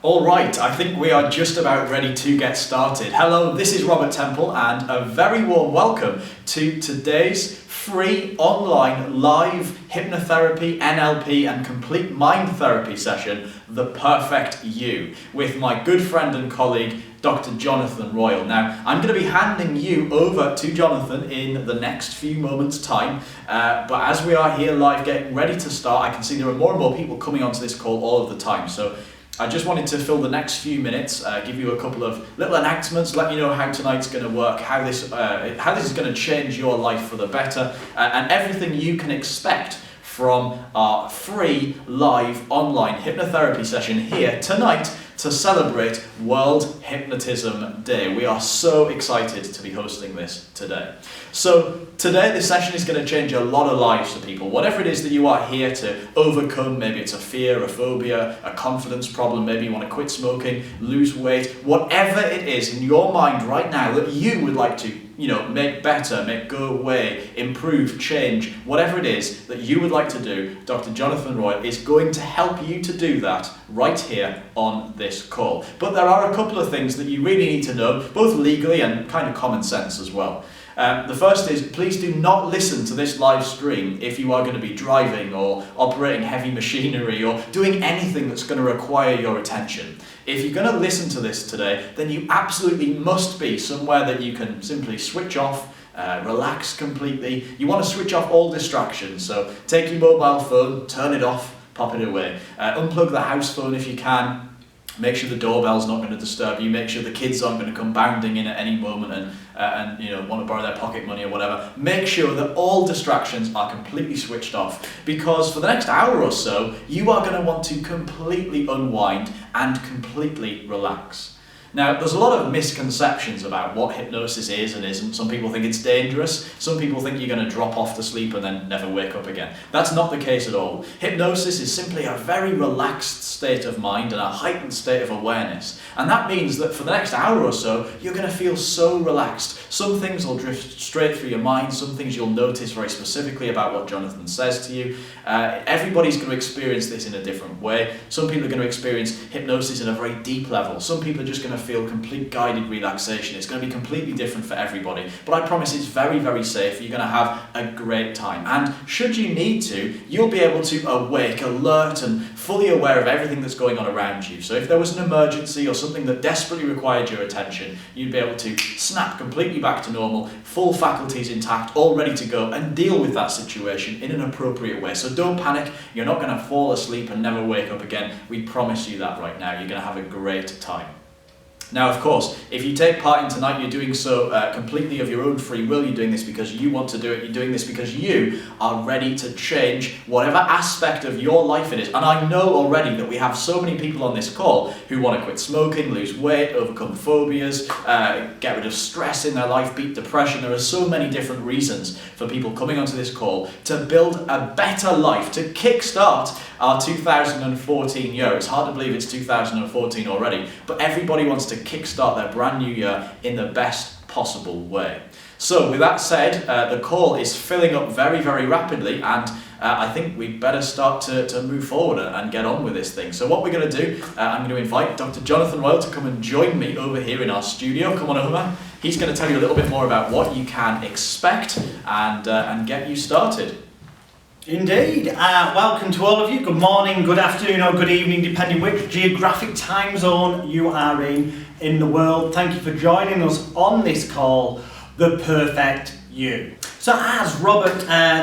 All right, I think we are just about ready to get started. Hello, this is Robert Temple and a very warm welcome to today's free online live hypnotherapy, NLP and complete mind therapy session, The Perfect You, with my good friend and colleague, Dr. Jonathan Royle. Now, I'm going to be handing you over to Jonathan in the next few moments' time, but as we are here live getting ready to start, I can see there are more and more people coming onto this call all of the time. So I just wanted to fill the next few minutes, give you a couple of little announcements, let you know how tonight's going to work, how this is going to change your life for the better, and everything you can expect from our free live online hypnotherapy session here tonight to celebrate World Hypnotism Day. We are so excited to be hosting this today. So today this session is going to change a lot of lives for people. Whatever it is that you are here to overcome, maybe it's a fear, a phobia, a confidence problem, maybe you want to quit smoking, lose weight, whatever it is in your mind right now that you would like to make better, make go away, improve, change, whatever it is that you would like to do, Dr. Jonathan Royle is going to help you to do that right here on this call. But there are a couple of things that you really need to know, both legally and kind of common sense as well. The first is, please do not listen to this live stream if you are going to be driving or operating heavy machinery or doing anything that's going to require your attention. If you're going to listen to this today, then you absolutely must be somewhere that you can simply switch off, relax completely. You want to switch off all distractions, so take your mobile phone, turn it off, pop it away. Unplug the house phone if you can. Make sure the doorbell's not going to disturb you. Make sure the kids aren't going to come bounding in at any moment and want to borrow their pocket money or whatever. Make sure that all distractions are completely switched off, because for the next hour or so, you are going to want to completely unwind and completely relax. Now, there's a lot of misconceptions about what hypnosis is and isn't. Some people think it's dangerous. Some people think you're going to drop off to sleep and then never wake up again. That's not the case at all. Hypnosis is simply a very relaxed state of mind and a heightened state of awareness. And that means that for the next hour or so, you're going to feel so relaxed. Some things will drift straight through your mind. Some things you'll notice very specifically about what Jonathan says to you. Everybody's going to experience this in a different way. Some people are going to experience hypnosis in a very deep level. Some people are just going to feel complete guided relaxation. It's going to be completely different for everybody, but I promise it's very, very safe. You're going to have a great time, and should you need to, you'll be able to awake, alert and fully aware of everything that's going on around you. So if there was an emergency or something that desperately required your attention, you'd be able to snap completely back to normal, full faculties intact, all ready to go and deal with that situation in an appropriate way. So don't panic. You're not going to fall asleep and never wake up again. We promise you that right now. You're going to have a great time. Now, of course, if you take part in tonight, you're doing so completely of your own free will. You're doing this because you want to do it. You're doing this because you are ready to change whatever aspect of your life it is. And I know already that we have so many people on this call who want to quit smoking, lose weight, overcome phobias, get rid of stress in their life, beat depression. There are so many different reasons for people coming onto this call to build a better life, to kickstart our 2014 year. It's hard to believe it's 2014 already, but everybody wants to kickstart their brand new year in the best possible way. So with that said, the call is filling up very, very rapidly, and I think we'd better start to move forward and get on with this thing. So what we're going to do, I'm going to invite Dr. Jonathan Royle to come and join me over here in our studio. Come on over. He's going to tell you a little bit more about what you can expect and get you started. Indeed. Welcome to all of you. Good morning, good afternoon or good evening, depending which geographic time zone you are in the world. Thank you for joining us on this call, The Perfect You. So as Robert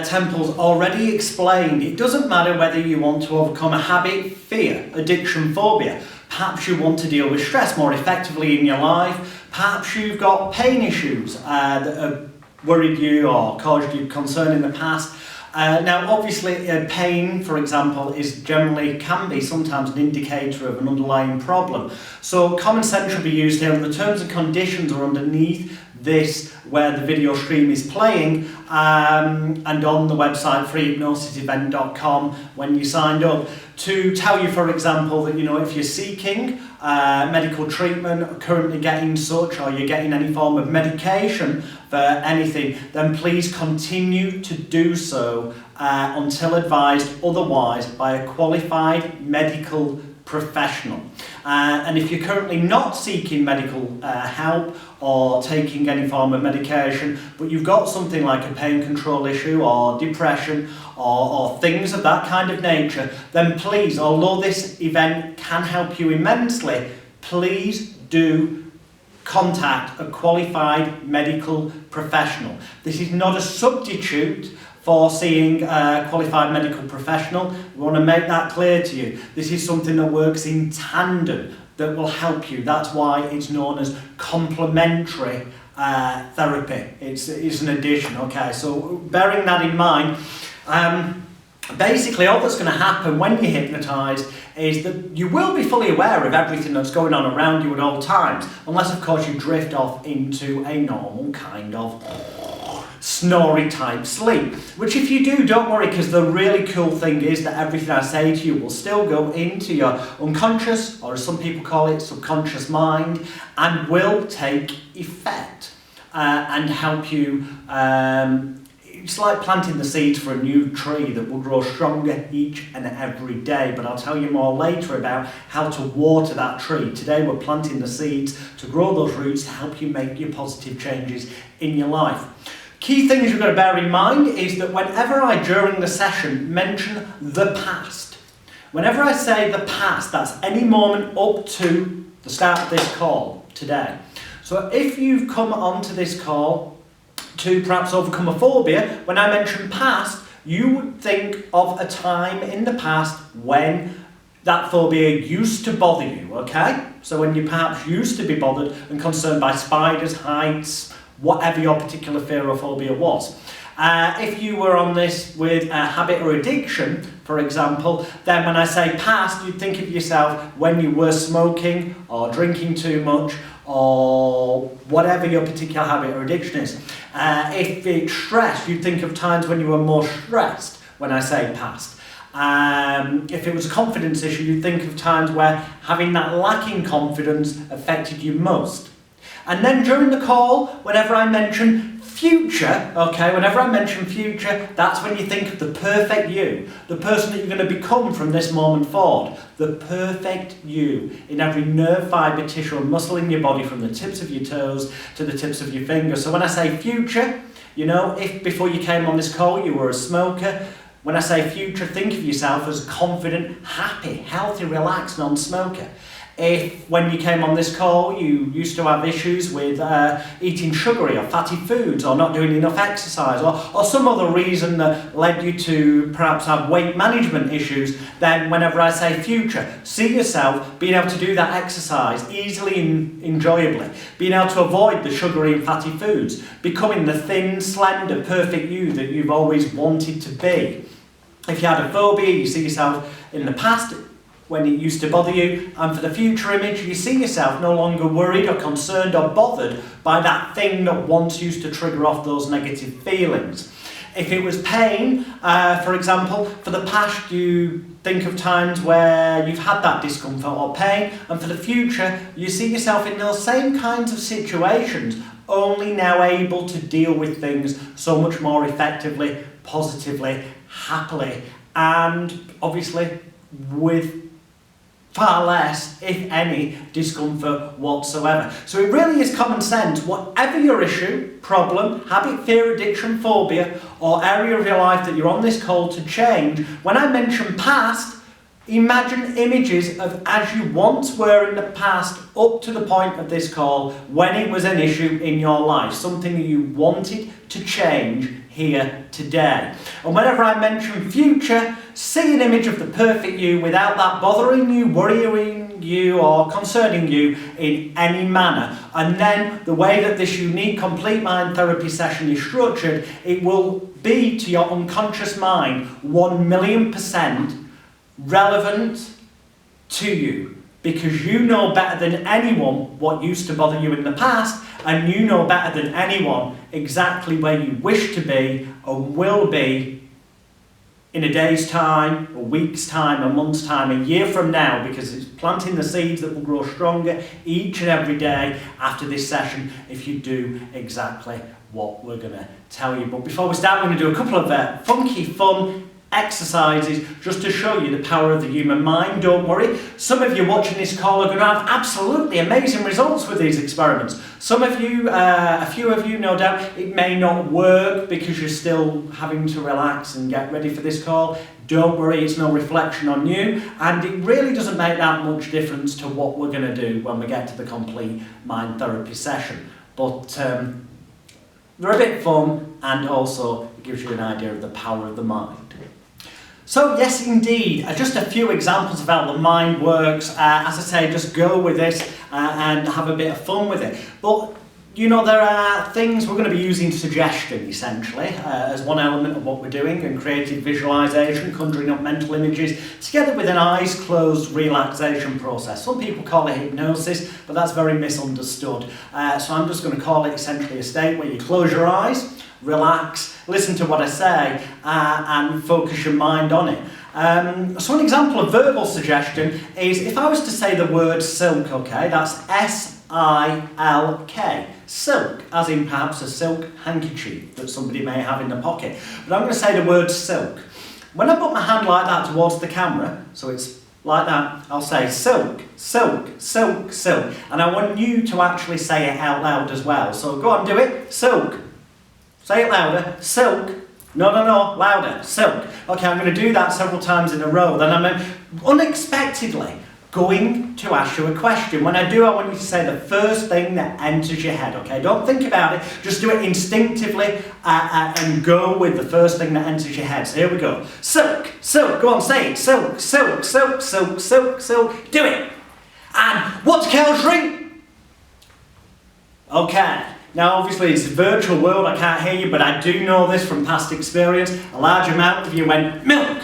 Temple's already explained, it doesn't matter whether you want to overcome a habit, fear, addiction, phobia. Perhaps you want to deal with stress more effectively in your life. Perhaps you've got pain issues that have worried you or caused you concern in the past. Now, obviously, pain, for example, can be sometimes an indicator of an underlying problem. So common sense should be used here, and the terms and conditions are underneath this where the video stream is playing, and on the website freehypnosisevent.com when you signed up, to tell you, for example, that if you're seeking medical treatment, currently getting such, or you're getting any form of medication for anything, then please continue to do so until advised otherwise by a qualified medical professional. And if you're currently not seeking medical help or taking any form of medication, but you've got something like a pain control issue or depression or things of that kind of nature, then please, although this event can help you immensely, please do contact a qualified medical professional. This is not a substitute for seeing a qualified medical professional. We want to make that clear to you. This is something that works in tandem, that will help you. That's why it's known as complementary therapy. It's an addition, okay? So bearing that in mind, basically all that's going to happen when you're hypnotised is that you will be fully aware of everything that's going on around you at all times, unless of course you drift off into a normal kind of snory type sleep. Which if you do, don't worry, because the really cool thing is that everything I say to you will still go into your unconscious, or as some people call it, subconscious mind, and will take effect and help you. It's like planting the seeds for a new tree that will grow stronger each and every day, but I'll tell you more later about how to water that tree. Today we're planting the seeds to grow those roots to help you make your positive changes in your life. Key things you've got to bear in mind is that whenever I, during the session, mention the past, whenever I say the past, that's any moment up to the start of this call today. So if you've come onto this call to perhaps overcome a phobia, when I mention past, you would think of a time in the past when that phobia used to bother you, okay? So when you perhaps used to be bothered and concerned by spiders, heights, whatever your particular fear or phobia was. If you were on this with a habit or addiction, for example, then when I say past, you'd think of yourself when you were smoking or drinking too much or whatever your particular habit or addiction is. If it's stress, you'd think of times when you were more stressed when I say past. If it was a confidence issue, you'd think of times where having that lacking confidence affected you most. And then during the call, whenever I mention future, okay, whenever I mention future, that's when you think of the perfect you, the person that you're going to become from this moment forward, the perfect you in every nerve, fibre, tissue and muscle in your body, from the tips of your toes to the tips of your fingers. So when I say future, you know, if before you came on this call you were a smoker, when I say future, think of yourself as confident, happy, healthy, relaxed, non-smoker. If when you came on this call you used to have issues with eating sugary or fatty foods or not doing enough exercise or some other reason that led you to perhaps have weight management issues, then whenever I say future, see yourself being able to do that exercise easily and enjoyably, being able to avoid the sugary and fatty foods, becoming the thin, slender, perfect you that you've always wanted to be. If you had a phobia, you see yourself in the past when it used to bother you, and for the future image, you see yourself no longer worried or concerned or bothered by that thing that once used to trigger off those negative feelings. If it was pain, for example, for the past you think of times where you've had that discomfort or pain, and for the future you see yourself in those same kinds of situations, only now able to deal with things so much more effectively, positively, happily, and obviously with far less, if any, discomfort whatsoever. So it really is common sense. Whatever your issue, problem, habit, fear, addiction, phobia, or area of your life that you're on this call to change, when I mention past, imagine images of as you once were in the past up to the point of this call when it was an issue in your life, something that you wanted to change here today. And whenever I mention future, see an image of the perfect you without that bothering you, worrying you or concerning you in any manner. And then the way that this unique complete mind therapy session is structured, it will be to your unconscious mind 1,000,000% relevant to you, because you know better than anyone what used to bother you in the past, and you know better than anyone exactly where you wish to be and will be in a day's time, a week's time, a month's time, a year from now, because it's planting the seeds that will grow stronger each and every day after this session if you do exactly what we're going to tell you. But before we start, we're going to do a couple of funky, fun exercises just to show you the power of the human mind. Don't worry, some of you watching this call are going to have absolutely amazing results with these experiments. Some of you, a few of you no doubt, it may not work because you're still having to relax and get ready for this call. Don't worry, it's no reflection on you, and it really doesn't make that much difference to what we're going to do when we get to the complete mind therapy session. But they're a bit fun, and also it gives you an idea of the power of the mind. So yes, indeed, just a few examples of how the mind works. As I say, just go with this and have a bit of fun with it. But you know, there are things we're going to be using suggestion, essentially, as one element of what we're doing, and creative visualization, conjuring up mental images, together with an eyes closed relaxation process. Some people call it hypnosis, but that's very misunderstood. So I'm just going to call it essentially a state where you close your eyes, relax, listen to what I say, and focus your mind on it. So an example of verbal suggestion is if I was to say the word silk, okay, that's S-I-L-K, silk, as in perhaps a silk handkerchief that somebody may have in the pocket. But I'm going to say the word silk. When I put my hand like that towards the camera, so it's like that, I'll say silk, silk, silk, silk. And I want you to actually say it out loud as well. So go on, do it, silk. Say it louder, silk. No, louder, silk. Okay, I'm going to do that several times in a row. Then I'm unexpectedly going to ask you a question. When I do, I want you to say the first thing that enters your head, okay? Don't think about it, just do it instinctively and go with the first thing that enters your head. So here we go. Silk, silk, go on, say it. Silk, silk, silk, silk, silk, silk. Do it. And what's Kel's drink? Okay. Now, obviously, it's a virtual world, I can't hear you, but I do know this from past experience. A large amount of you went, milk,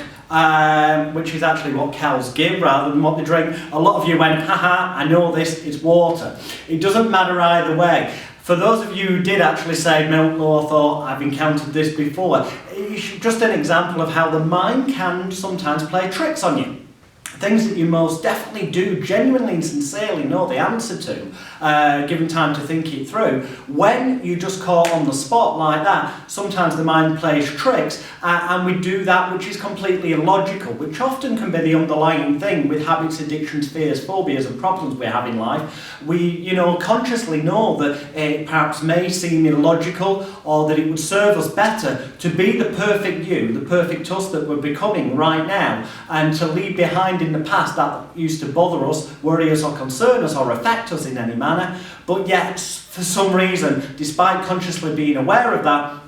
which is actually what cows give rather than what they drink. A lot of you went, haha, I know this, it's water. It doesn't matter either way. For those of you who did actually say milk, or thought, I've encountered this before, it's just an example of how the mind can sometimes play tricks on you. Things that you most definitely do genuinely and sincerely know the answer to, given time to think it through. When you just caught on the spot like that, sometimes the mind plays tricks, and we do that which is completely illogical, which often can be the underlying thing with habits, addictions, fears, phobias and problems we have in life. We, consciously know that it perhaps may seem illogical, or that it would serve us better to be the perfect you, the perfect us that we're becoming right now, and to leave behind in the past that used to bother us, worry us or concern us or affect us in any manner. But yet, for some reason, despite consciously being aware of that,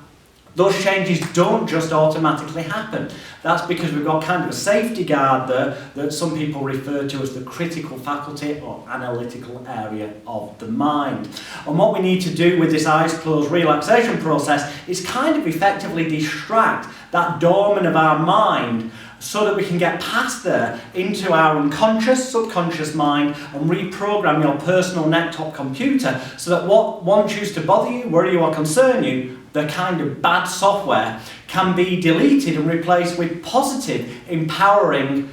those changes don't just automatically happen. That's because we've got kind of a safety guard there that some people refer to as the critical faculty or analytical area of the mind. And what we need to do with this eyes closed relaxation process is kind of effectively distract that dormant of our mind, so that we can get past there into our unconscious, subconscious mind and reprogram your personal neck-top computer so that what once used to bother you, worry you or concern you, the kind of bad software, can be deleted and replaced with positive, empowering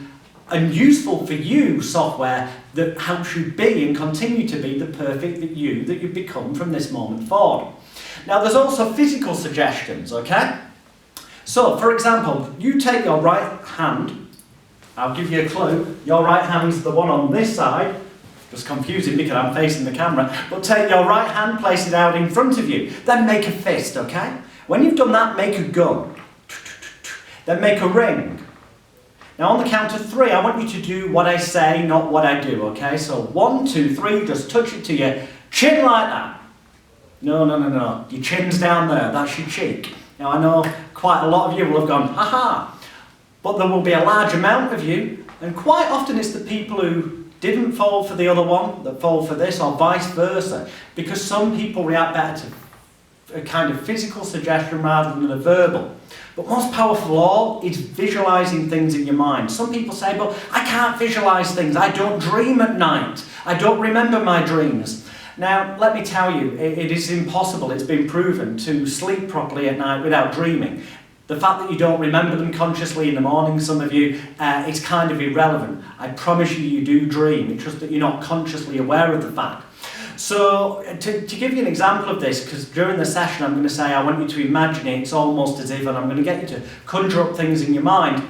and useful for you software that helps you be and continue to be the perfect you that you've become from this moment forward. Now there's also physical suggestions, okay? So, for example, you take your right hand, I'll give you a clue, your right hand's the one on this side, just confusing because I'm facing the camera, but take your right hand, place it out in front of you, then make a fist, okay? When you've done that, make a gun, then make a ring. Now on the count of 3, I want you to do what I say, not what I do, okay? So 1, 2, 3, just touch it to your chin like that. No, your chin's down there, that's your cheek. Now I know quite a lot of you will have gone, haha, but there will be a large amount of you, and quite often it's the people who didn't fall for the other one that fall for this, or vice versa, because some people react better to a kind of physical suggestion rather than a verbal. But most powerful of all is visualizing things in your mind. Some people say, but I can't visualize things, I don't dream at night, I don't remember my dreams. Now, let me tell you, it is impossible, it's been proven, to sleep properly at night without dreaming. The fact that you don't remember them consciously in the morning, some of you, is kind of irrelevant. I promise you, you do dream, it's just that you're not consciously aware of the fact. So to give you an example of this, because during the session I'm going to say I want you to imagine it, it's almost as if, and I'm going to get you to conjure up things in your mind.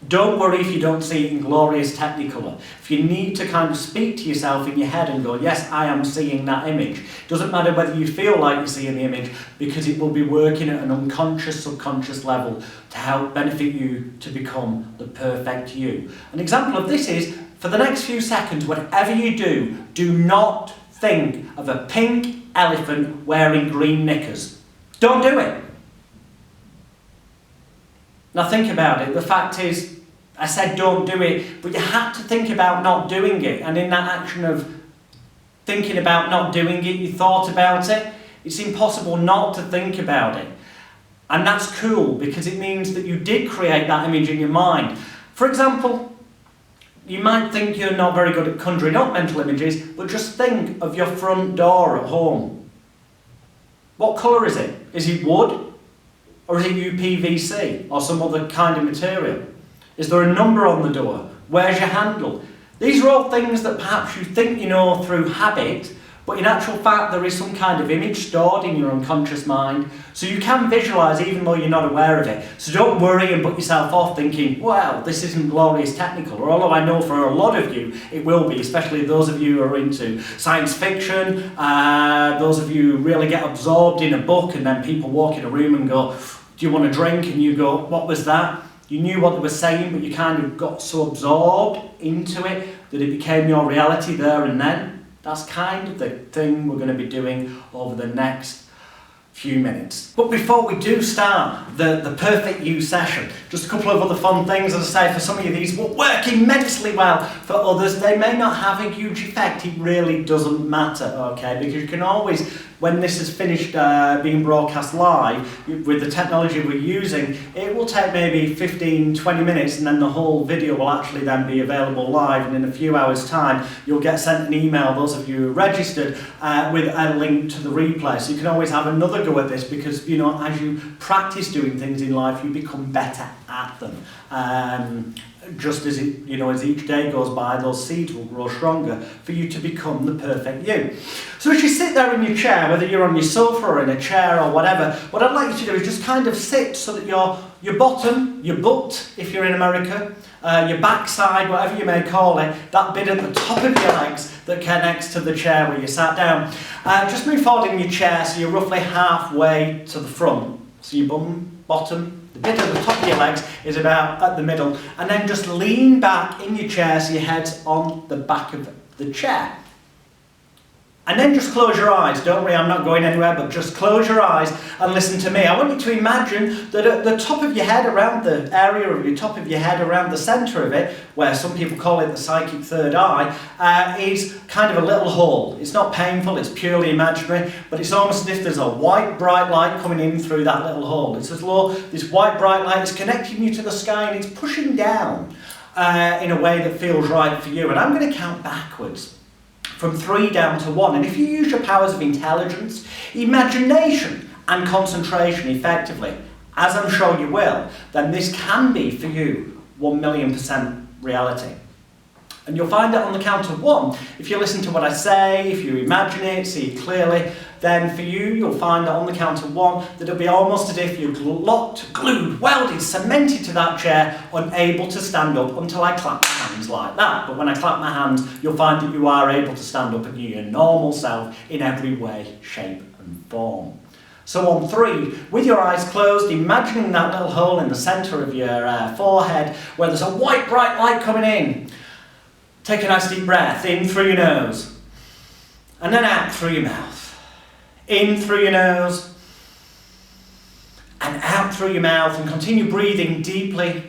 Don't worry if you don't see it in glorious technicolor. If you need to kind of speak to yourself in your head and go, yes, I am seeing that image. Doesn't matter whether you feel like you're seeing the image, because it will be working at an unconscious, subconscious level to help benefit you to become the perfect you. An example of this is, for the next few seconds, whatever you do, do not think of a pink elephant wearing green knickers. Don't do it. Now think about it. The fact is, I said don't do it, but you had to think about not doing it. And in that action of thinking about not doing it, you thought about it. It's impossible not to think about it. And that's cool, because it means that you did create that image in your mind. For example, you might think you're not very good at conjuring up mental images, but just think of your front door at home. What colour is it? Is it wood? Or is it UPVC or some other kind of material? Is there a number on the door? Where's your handle? These are all things that perhaps you think you know through habit, but in actual fact there is some kind of image stored in your unconscious mind, so you can visualise even though you're not aware of it. So don't worry and put yourself off thinking, well, this isn't glorious technical, or although I know for a lot of you it will be, especially those of you who are into science fiction, those of you who really get absorbed in a book and then people walk in a room and go, do you want a drink? And you go, what was that? You knew what they were saying, but you kind of got so absorbed into it that it became your reality there and then. That's kind of the thing we're going to be doing over the next few minutes. But before we do start the Perfect You session, just a couple of other fun things. As I say, for some of you these will work immensely well. For others, they may not have a huge effect. It really doesn't matter, okay? Because you can always, when this is finished being broadcast live, with the technology we're using, it will take maybe 15-20 minutes, and then the whole video will actually then be available live, and in a few hours time you'll get sent an email, those of you who are registered, with a link to the replay. So you can always have another go at this, because you know, as you practice doing things in life, you become better at them. Just as it, you know, as each day goes by, those seeds will grow stronger for you to become the perfect you. So as you sit there in your chair, whether you're on your sofa or in a chair or whatever, what I'd like you to do is just kind of sit so that your bottom, your butt, if you're in America, your backside, whatever you may call it, that bit at the top of your legs that connects to the chair where you sat down. Just move forward in your chair so you're roughly halfway to the front. So your bottom, the bit at the top of your legs is about at the middle, and then just lean back in your chair so your head's on the back of the chair. And then just close your eyes. Don't worry, I'm not going anywhere, but just close your eyes and listen to me. I want you to imagine that at the top of your head, around the area of your top of your head, around the centre of it, where some people call it the psychic third eye, is kind of a little hole. It's not painful, it's purely imaginary, but it's almost as if there's a white bright light coming in through that little hole. It's as though this white bright light is connecting you to the sky, and it's pushing down in a way that feels right for you. And I'm going to count backwards from 3 down to 1. And if you use your powers of intelligence, imagination and concentration effectively, as I'm sure you will, then this can be for you 1,000,000% reality. And you'll find it on the count of 1. If you listen to what I say, if you imagine it, see it clearly, then for you, you'll find that on the count of 1, that it'll be almost as if you're locked, glued, welded, cemented to that chair, unable to stand up until I clap my hands like that. But when I clap my hands, you'll find that you are able to stand up and be your normal self in every way, shape and form. So on 3, with your eyes closed, imagining that little hole in the centre of your forehead where there's a white bright light coming in. Take a nice deep breath in through your nose and then out through your mouth. In through your nose and out through your mouth, and continue breathing deeply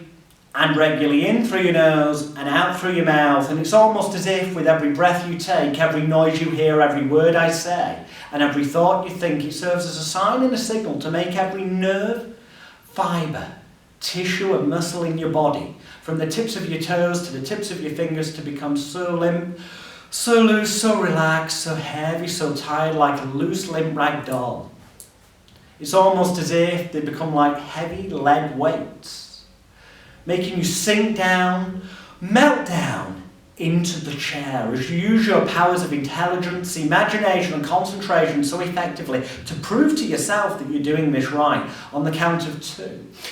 and regularly in through your nose and out through your mouth. And it's almost as if with every breath you take, every noise you hear, every word I say, and every thought you think, it serves as a sign and a signal to make every nerve, fibre, tissue and muscle in your body, from the tips of your toes to the tips of your fingers, to become so limp, so loose, so relaxed, so heavy, so tired, like a loose, limp rag doll. It's almost as if they become like heavy lead weights, making you sink down, melt down into the chair as you use your powers of intelligence, imagination and concentration so effectively to prove to yourself that you're doing this right on the count of 2.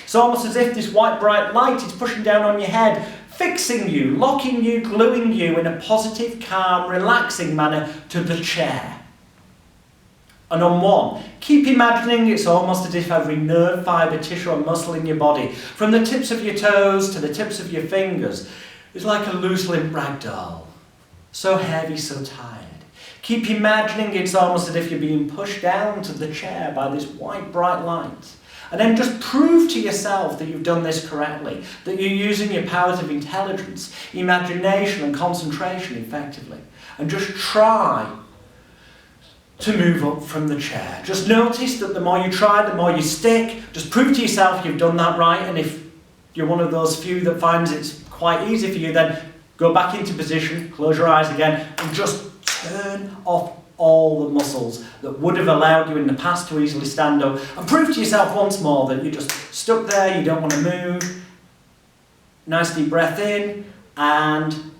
It's almost as if this white bright light is pushing down on your head, fixing you, locking you, gluing you in a positive, calm, relaxing manner to the chair. And on 1, keep imagining it's almost as if every nerve, fibre, tissue and muscle in your body, from the tips of your toes to the tips of your fingers, is like a loose limp rag doll. So heavy, so tired. Keep imagining it's almost as if you're being pushed down to the chair by this white bright light. And then just prove to yourself that you've done this correctly, that you're using your powers of intelligence, imagination and concentration effectively. And just try to move up from the chair. Just notice that the more you try, the more you stick. Just prove to yourself you've done that right, and if you're one of those few that finds it's quite easy for you, then go back into position, close your eyes again, and just turn off all the muscles that would have allowed you in the past to easily stand up, and prove to yourself once more that you're just stuck there, you don't want to move. Nice deep breath in, and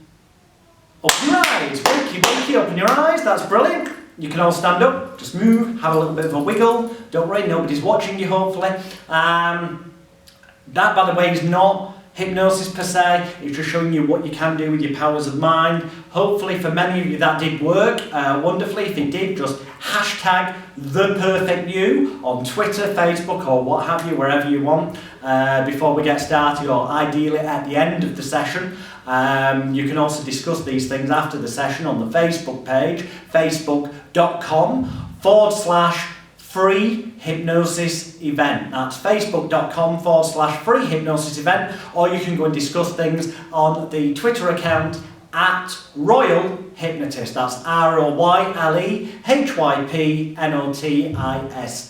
open your eyes. Wakey, wakey, open your eyes, that's brilliant. You can all stand up, just move, have a little bit of a wiggle. Don't worry, nobody's watching you hopefully. That, by the way, is not hypnosis per se, it's just showing you what you can do with your powers of mind. Hopefully for many of you that did work wonderfully. If it did, just hashtag #ThePerfectYou on Twitter, Facebook or what have you, wherever you want, before we get started, or ideally at the end of the session. You can also discuss these things after the session on the Facebook page, facebook.com/free hypnosis event. That's facebook.com/free hypnosis event, or you can go and discuss things on the Twitter account at Royal Hypnotist. That's ROYLEHYPNOTIST.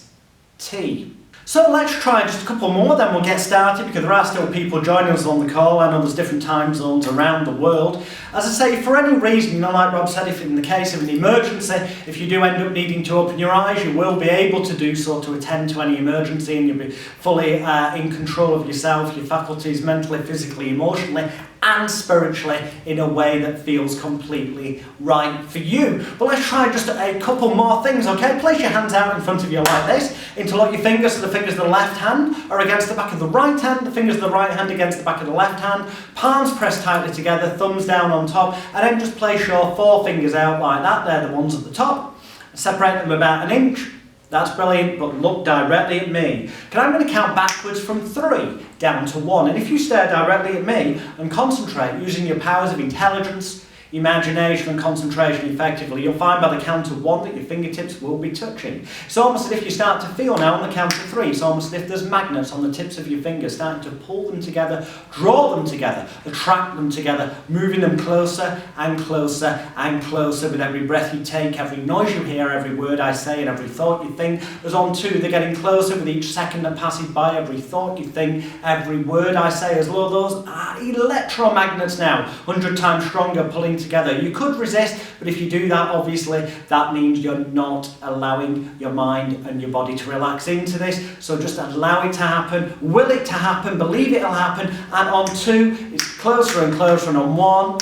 So let's try just a couple more, then we'll get started, because there are still people joining us on the call. I know there's different time zones around the world. As I say, for any reason, like Rob said, if in the case of an emergency, if you do end up needing to open your eyes, you will be able to do so to attend to any emergency, and you'll be fully in control of yourself, your faculties, mentally, physically, emotionally, and spiritually, in a way that feels completely right for you. But let's try just a couple more things, okay? Place your hands out in front of you like this. Interlock your fingers, so the fingers of the left hand are against the back of the right hand, the fingers of the right hand against the back of the left hand, palms pressed tightly together, thumbs down on top, and then just place your 4 fingers out like that. They're the ones at the top. Separate them about 1 inch. That's brilliant, but look directly at me. I'm going to count backwards from 3 down to 1. And if you stare directly at me and concentrate using your powers of intelligence, imagination and concentration effectively, you'll find by the count of 1 that your fingertips will be touching. It's almost as if you start to feel now on the count of 3, it's almost as if there's magnets on the tips of your fingers starting to pull them together, draw them together, attract them together, moving them closer and closer and closer with every breath you take, every noise you hear, every word I say and every thought you think. As on 2, they're getting closer with each second that passes by, every thought you think, every word I say, as though those are electromagnets now, 100 times stronger, pulling together. You could resist, but if you do that, obviously, that means you're not allowing your mind and your body to relax into this. So just allow it to happen, will it to happen, believe it'll happen, and on 2, it's closer and closer, and on 1,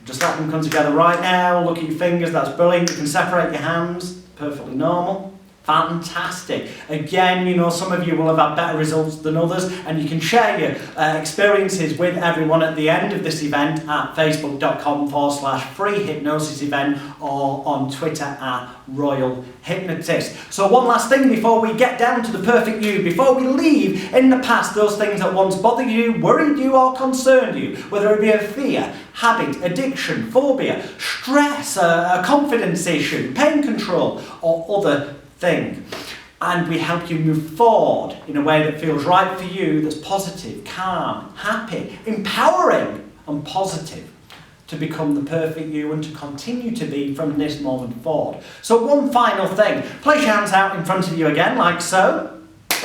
just let them come together right now. Look at your fingers, that's brilliant. You can separate your hands, perfectly normal. Fantastic. Again, you know, some of you will have had better results than others, and you can share your experiences with everyone at the end of this event at facebook.com/free hypnosis event, or on Twitter at Royal Hypnotist. So one last thing before we get down to the perfect you, before we leave in the past those things that once bothered you, worried you or concerned you, whether it be a fear, habit, addiction, phobia, stress, a confidence issue, pain control, or other thing. And we help you move forward in a way that feels right for you, that's positive, calm, happy, empowering and positive, to become the perfect you and to continue to be from this moment forward. So one final thing, place your hands out in front of you again like so.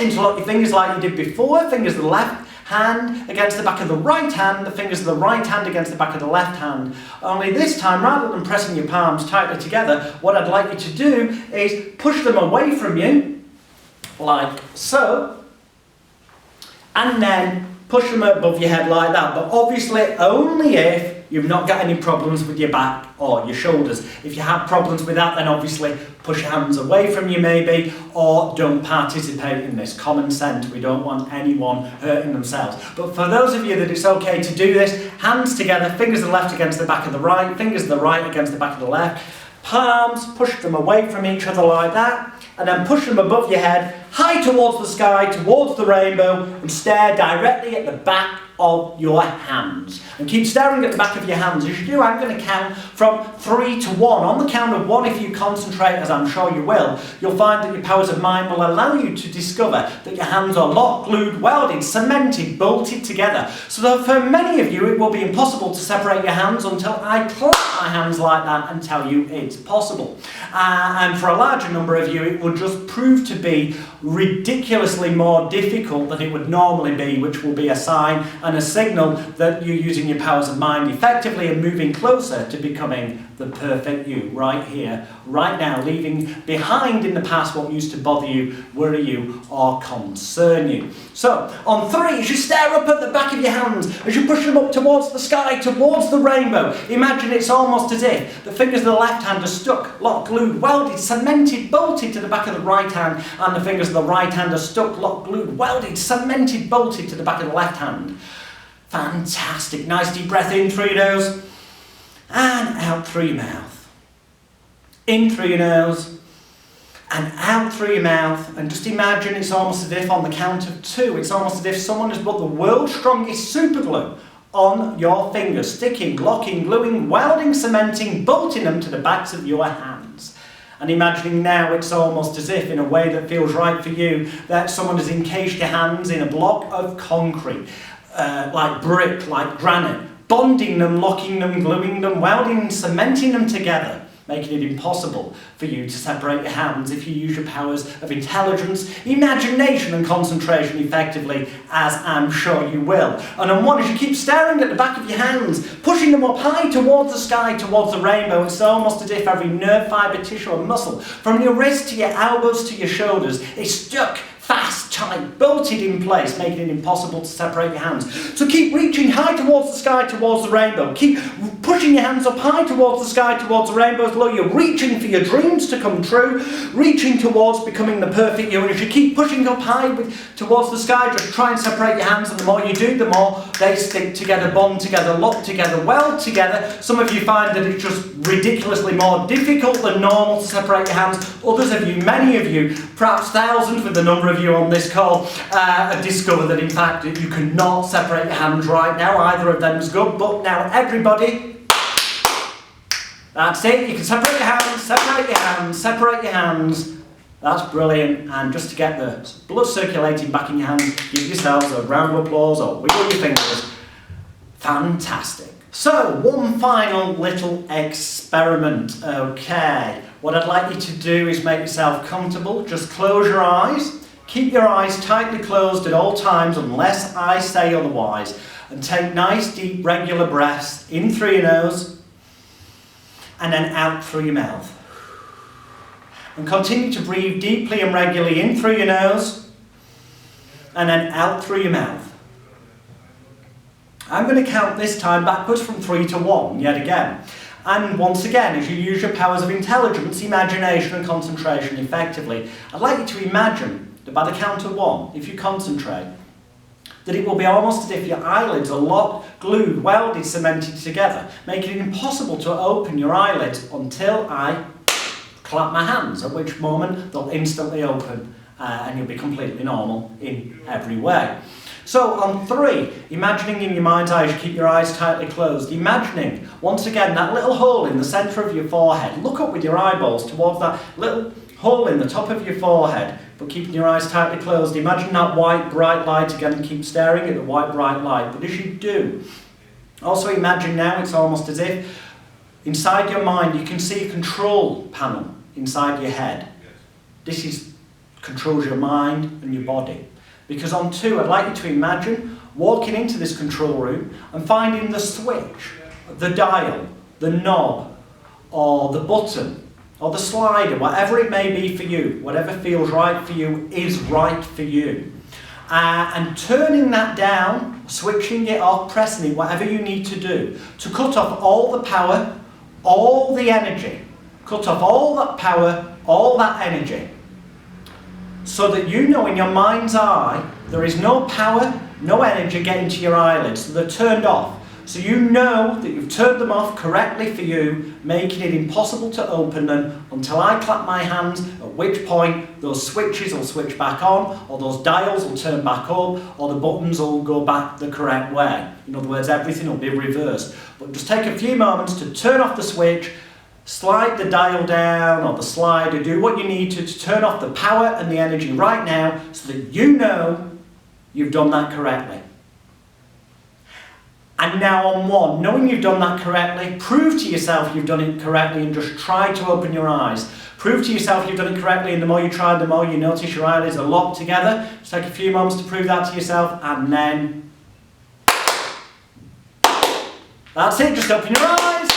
Interlock your fingers like you did before, fingers of the left hand against the back of the right hand, the fingers of the right hand against the back of the left hand. Only this time, rather than pressing your palms tightly together, what I'd like you to do is push them away from you, like so, and then push them above your head like that. But obviously only if you've not got any problems with your back or your shoulders. If you have problems with that, then obviously push your hands away from you maybe, or don't participate in this. Common sense, we don't want anyone hurting themselves. But for those of you that it's okay to do this, hands together, fingers of the left against the back of the right, fingers of the right against the back of the left, palms, push them away from each other like that, and then push them above your head, high towards the sky, towards the rainbow, and stare directly at the back of your hands. And keep staring at the back of your hands. As you do, I'm going to count from 3 to 1. On the count of 1, if you concentrate, as I'm sure you will, you'll find that your powers of mind will allow you to discover that your hands are locked, glued, welded, cemented, bolted together. So that for many of you, it will be impossible to separate your hands until I clap my hands like that and tell you it's possible. And for a larger number of you, it will just prove to be ridiculously more difficult than it would normally be, which will be a sign and a signal that you're using your powers of mind effectively and moving closer to becoming the perfect you, right here, right now, leaving behind in the past what used to bother you, worry you, or concern you. So, on 3, as you stare up at the back of your hands, as you push them up towards the sky, towards the rainbow, imagine it's almost as if the fingers of the left hand are stuck, locked, glued, welded, cemented, bolted to the back of the right hand, and the fingers of the right hand are stuck, locked, glued, welded, cemented, bolted to the back of the left hand. Fantastic. Nice deep breath in through your nose and out through your mouth. In through your nose and out through your mouth. And just imagine it's almost as if on the count of 2, it's almost as if someone has put the world's strongest super glue on your fingers, sticking, locking, gluing, welding, cementing, bolting them to the backs of your hands. And imagining now it's almost as if, in a way that feels right for you, that someone has encased your hands in a block of concrete. Like brick, like granite, bonding them, locking them, gluing them, welding and cementing them together, making it impossible for you to separate your hands if you use your powers of intelligence, imagination and concentration effectively, as I'm sure you will. And on 1, as you keep staring at the back of your hands, pushing them up high towards the sky, towards the rainbow, it's almost as if every nerve, fibre, tissue and muscle, from your wrist to your elbows to your shoulders, is stuck fast, tight, bolted in place, making it impossible to separate your hands. So keep reaching high towards the sky, towards the rainbow. Keep pushing your hands up high towards the sky, towards the rainbow, as though you're reaching for your dreams to come true, reaching towards becoming the perfect you. And as you keep pushing up high towards the sky, just try and separate your hands, and the more you do, the more they stick together, bond together, lock together, weld together. Some of you find that it's just ridiculously more difficult than normal to separate your hands. Others of you, many of you, perhaps thousands with the number of you on this call, discover that in fact you cannot separate your hands right now. Either of them is good, but now everybody, that's it, you can separate your hands, separate your hands, separate your hands. That's brilliant. And just to get the blood circulating back in your hands, give yourselves a round of applause or wiggle your fingers. Fantastic. So, one final little experiment, okay. What I'd like you to do is make yourself comfortable. Just close your eyes. Keep your eyes tightly closed at all times unless I say otherwise. And take nice, deep, regular breaths in through your nose and then out through your mouth. And continue to breathe deeply and regularly in through your nose and then out through your mouth. I'm going to count this time backwards from 3 to 1 yet again. And once again, as you use your powers of intelligence, imagination and concentration effectively, I'd like you to imagine that by the count of 1, if you concentrate, that it will be almost as if your eyelids are locked, glued, welded, cemented together, making it impossible to open your eyelids until I clap my hands, at which moment they'll instantly open and you'll be completely normal in every way. So on 3, imagining in your mind's eye as you keep your eyes tightly closed, imagining once again that little hole in the centre of your forehead. Look up with your eyeballs towards that little hole in the top of your forehead, but keeping your eyes tightly closed. Imagine that white bright light again and keep staring at the white bright light. But as you do, also imagine now it's almost as if inside your mind you can see a control panel inside your head. This controls your mind and your body. Because on 2, I'd like you to imagine walking into this control room and finding the switch, the dial, the knob, or the button, or the slider, whatever it may be for you, whatever feels right for you is right for you. and turning that down, switching it off, pressing it, whatever you need to do, to cut off all the power, all the energy, cut off all that power, all that energy, so that you know in your mind's eye there is no power, no energy getting to your eyelids, so they're turned off. So you know that you've turned them off correctly for you, making it impossible to open them until I clap my hands, at which point those switches will switch back on, or those dials will turn back up, or the buttons will go back the correct way. In other words, everything will be reversed. But just take a few moments to turn off the switch, slide the dial down or the slider, do what you need to turn off the power and the energy right now so that you know you've done that correctly. And now on one, knowing you've done that correctly, prove to yourself you've done it correctly and just try to open your eyes. Prove to yourself you've done it correctly, and the more you try, the more you notice your eyelids are locked together. Just take a few moments to prove that to yourself, and then that's it, just open your eyes.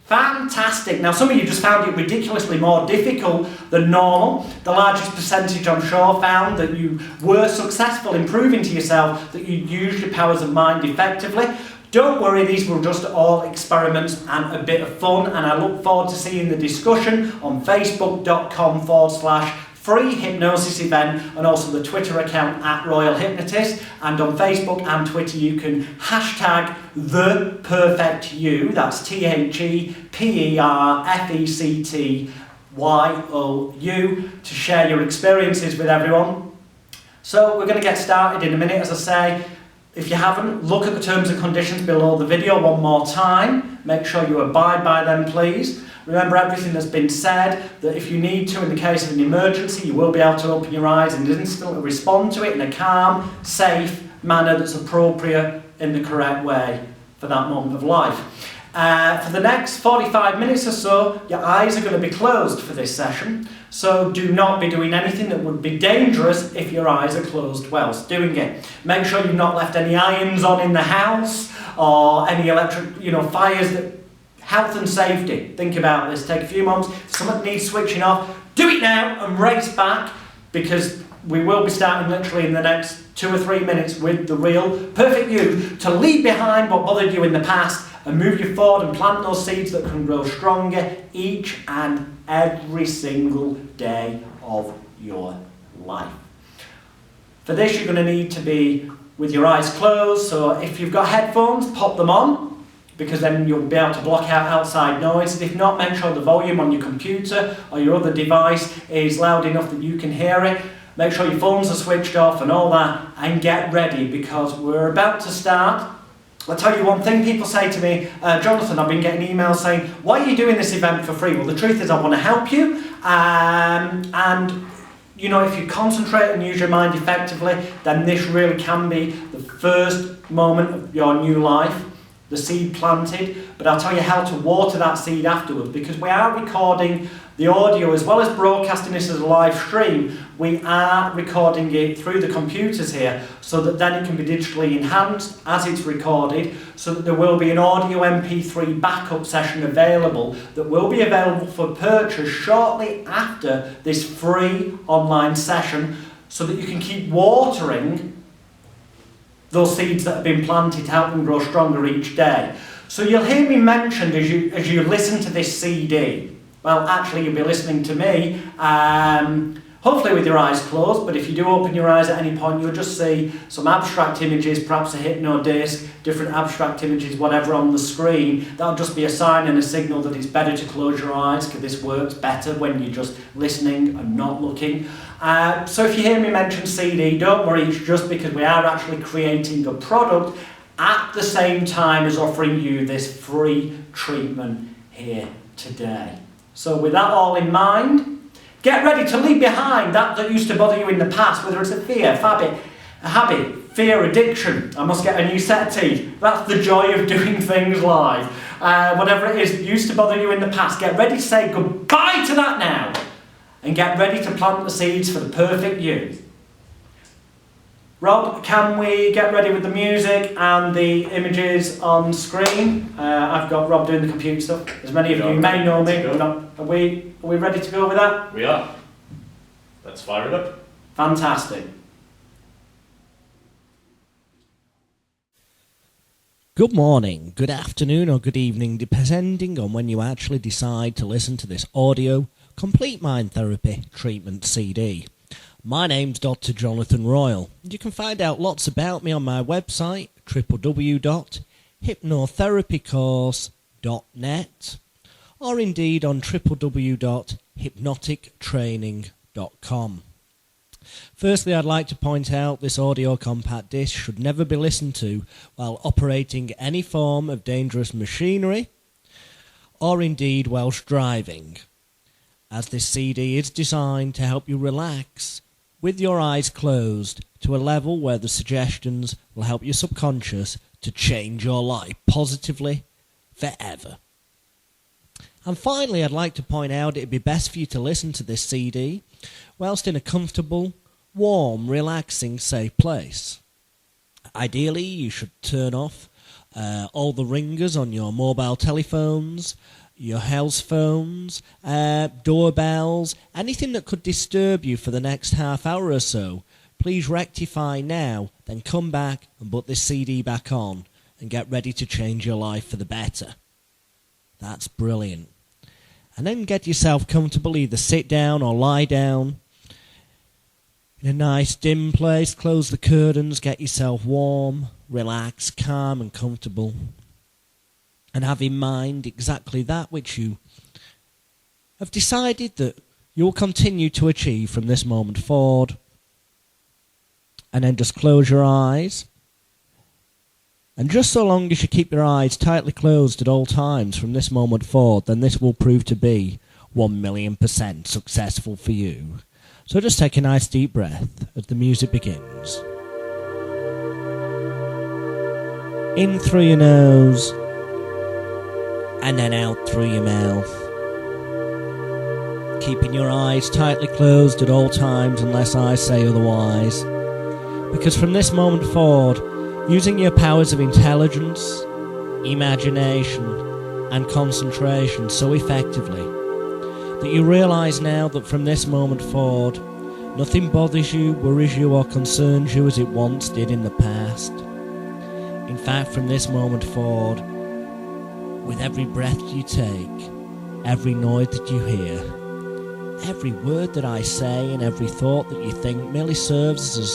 Fantastic. Now some of you just found it ridiculously more difficult than normal. The largest percentage, I'm sure, found that you were successful in proving to yourself that you used your powers of mind effectively. Don't worry, these were just all experiments and a bit of fun, and I look forward to seeing the discussion on facebook.com/free hypnosis event, and also the Twitter account @Royal Hypnotist, and on Facebook and Twitter you can hashtag the perfect you, that's THEPERFECTYOU, to share your experiences with everyone. So we're going to get started in a minute, as I say. If you haven't, look at the terms and conditions below the video one more time. Make sure you abide by them, please. Remember everything that's been said, that if you need to, in the case of an emergency, you will be able to open your eyes and instantly respond to it in a calm, safe manner that's appropriate in the correct way for that moment of life. For the next 45 minutes or so, your eyes are going to be closed for this session, so do not be doing anything that would be dangerous if your eyes are closed whilst doing it. Make sure you've not left any irons on in the house, or any electric, fires that... Health and safety. Think about this. Take a few moments. If something needs switching off, do it now and race back, because we will be starting literally in the next 2 or 3 minutes with the real perfect you to leave behind what bothered you in the past and move you forward and plant those seeds that can grow stronger each and every single day of your life. For this, you're going to need to be with your eyes closed. So if you've got headphones, pop them on, because then you'll be able to block out outside noise. If not, make sure the volume on your computer or your other device is loud enough that you can hear it. Make sure your phones are switched off and all that, and get ready, because we're about to start. I'll tell you one thing, people say to me, Jonathan, I've been getting emails saying, why are you doing this event for free? Well, the truth is I want to help you, and if you concentrate and use your mind effectively, then this really can be the first moment of your new life, the seed planted. But I'll tell you how to water that seed afterwards, because we are recording the audio as well as broadcasting this as a live stream. We are recording it through the computers here, so that then it can be digitally enhanced as it's recorded, so that there will be an audio MP3 backup session available that will be available for purchase shortly after this free online session, so that you can keep watering those seeds that have been planted to help them grow stronger each day. So you'll hear me mentioned as you listen to this CD. Well, actually you'll be listening to me, hopefully with your eyes closed, but if you do open your eyes at any point, you'll just see some abstract images, perhaps a hypno disc, different abstract images, whatever on the screen. That'll just be a sign and a signal that it's better to close your eyes, because this works better when you're just listening and not looking. So if you hear me mention CD, don't worry, it's just because we are actually creating a product at the same time as offering you this free treatment here today. So with that all in mind, get ready to leave behind that used to bother you in the past, whether it's a fear, a habit, fear, addiction. I must get a new set of teeth. That's the joy of doing things live. Whatever it is that used to bother you in the past, get ready to say goodbye to that now, and get ready to plant the seeds for the perfect you. Rob, can we get ready with the music and the images on screen? I've got Rob doing the computer stuff. As many of you may know me. Are we ready to go with that? We are. Let's fire it up. Fantastic. Good morning, good afternoon or good evening, depending on when you actually decide to listen to this audio Complete Mind Therapy Treatment CD. My name's Dr. Jonathan Royal. You can find out lots about me on my website, www.hypnotherapycourse.net, or indeed on www.hypnotictraining.com. Firstly, I'd like to point out this audio compact disc should never be listened to while operating any form of dangerous machinery or indeed whilst driving, as this CD is designed to help you relax with your eyes closed to a level where the suggestions will help your subconscious to change your life positively forever. And finally, I'd like to point out it'd be best for you to listen to this CD whilst in a comfortable, warm, relaxing, safe place. Ideally, you should turn off all the ringers on your mobile telephones, your house phones, doorbells, anything that could disturb you for the next half hour or so. Please rectify now, then come back and put this CD back on and get ready to change your life for the better. That's brilliant. And then get yourself comfortable, either sit down or lie down in a nice dim place, close the curtains, get yourself warm, relaxed, calm and comfortable. And have in mind exactly that which you have decided that you'll continue to achieve from this moment forward. And then just close your eyes. And just so long as you keep your eyes tightly closed at all times from this moment forward, then this will prove to be 1,000,000% successful for you. So just take a nice deep breath as the music begins. In through your nose, and then out through your mouth. Keeping your eyes tightly closed at all times unless I say otherwise. Because from this moment forward, using your powers of intelligence, imagination, and concentration so effectively that you realise now that from this moment forward, nothing bothers you, worries you, or concerns you as it once did in the past. In fact, from this moment forward, with every breath you take, every noise that you hear, every word that I say and every thought that you think merely serves as a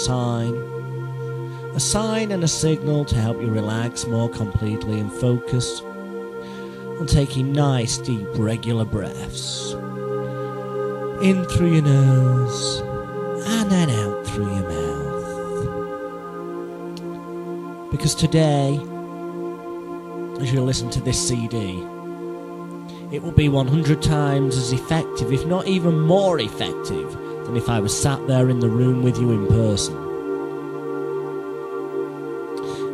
sign and a signal to help you relax more completely and focus on taking nice, deep, regular breaths. In through your nose, and then out through your mouth. Because today, as you listen to this CD, it will be 100 times as effective, if not even more effective, than if I was sat there in the room with you in person.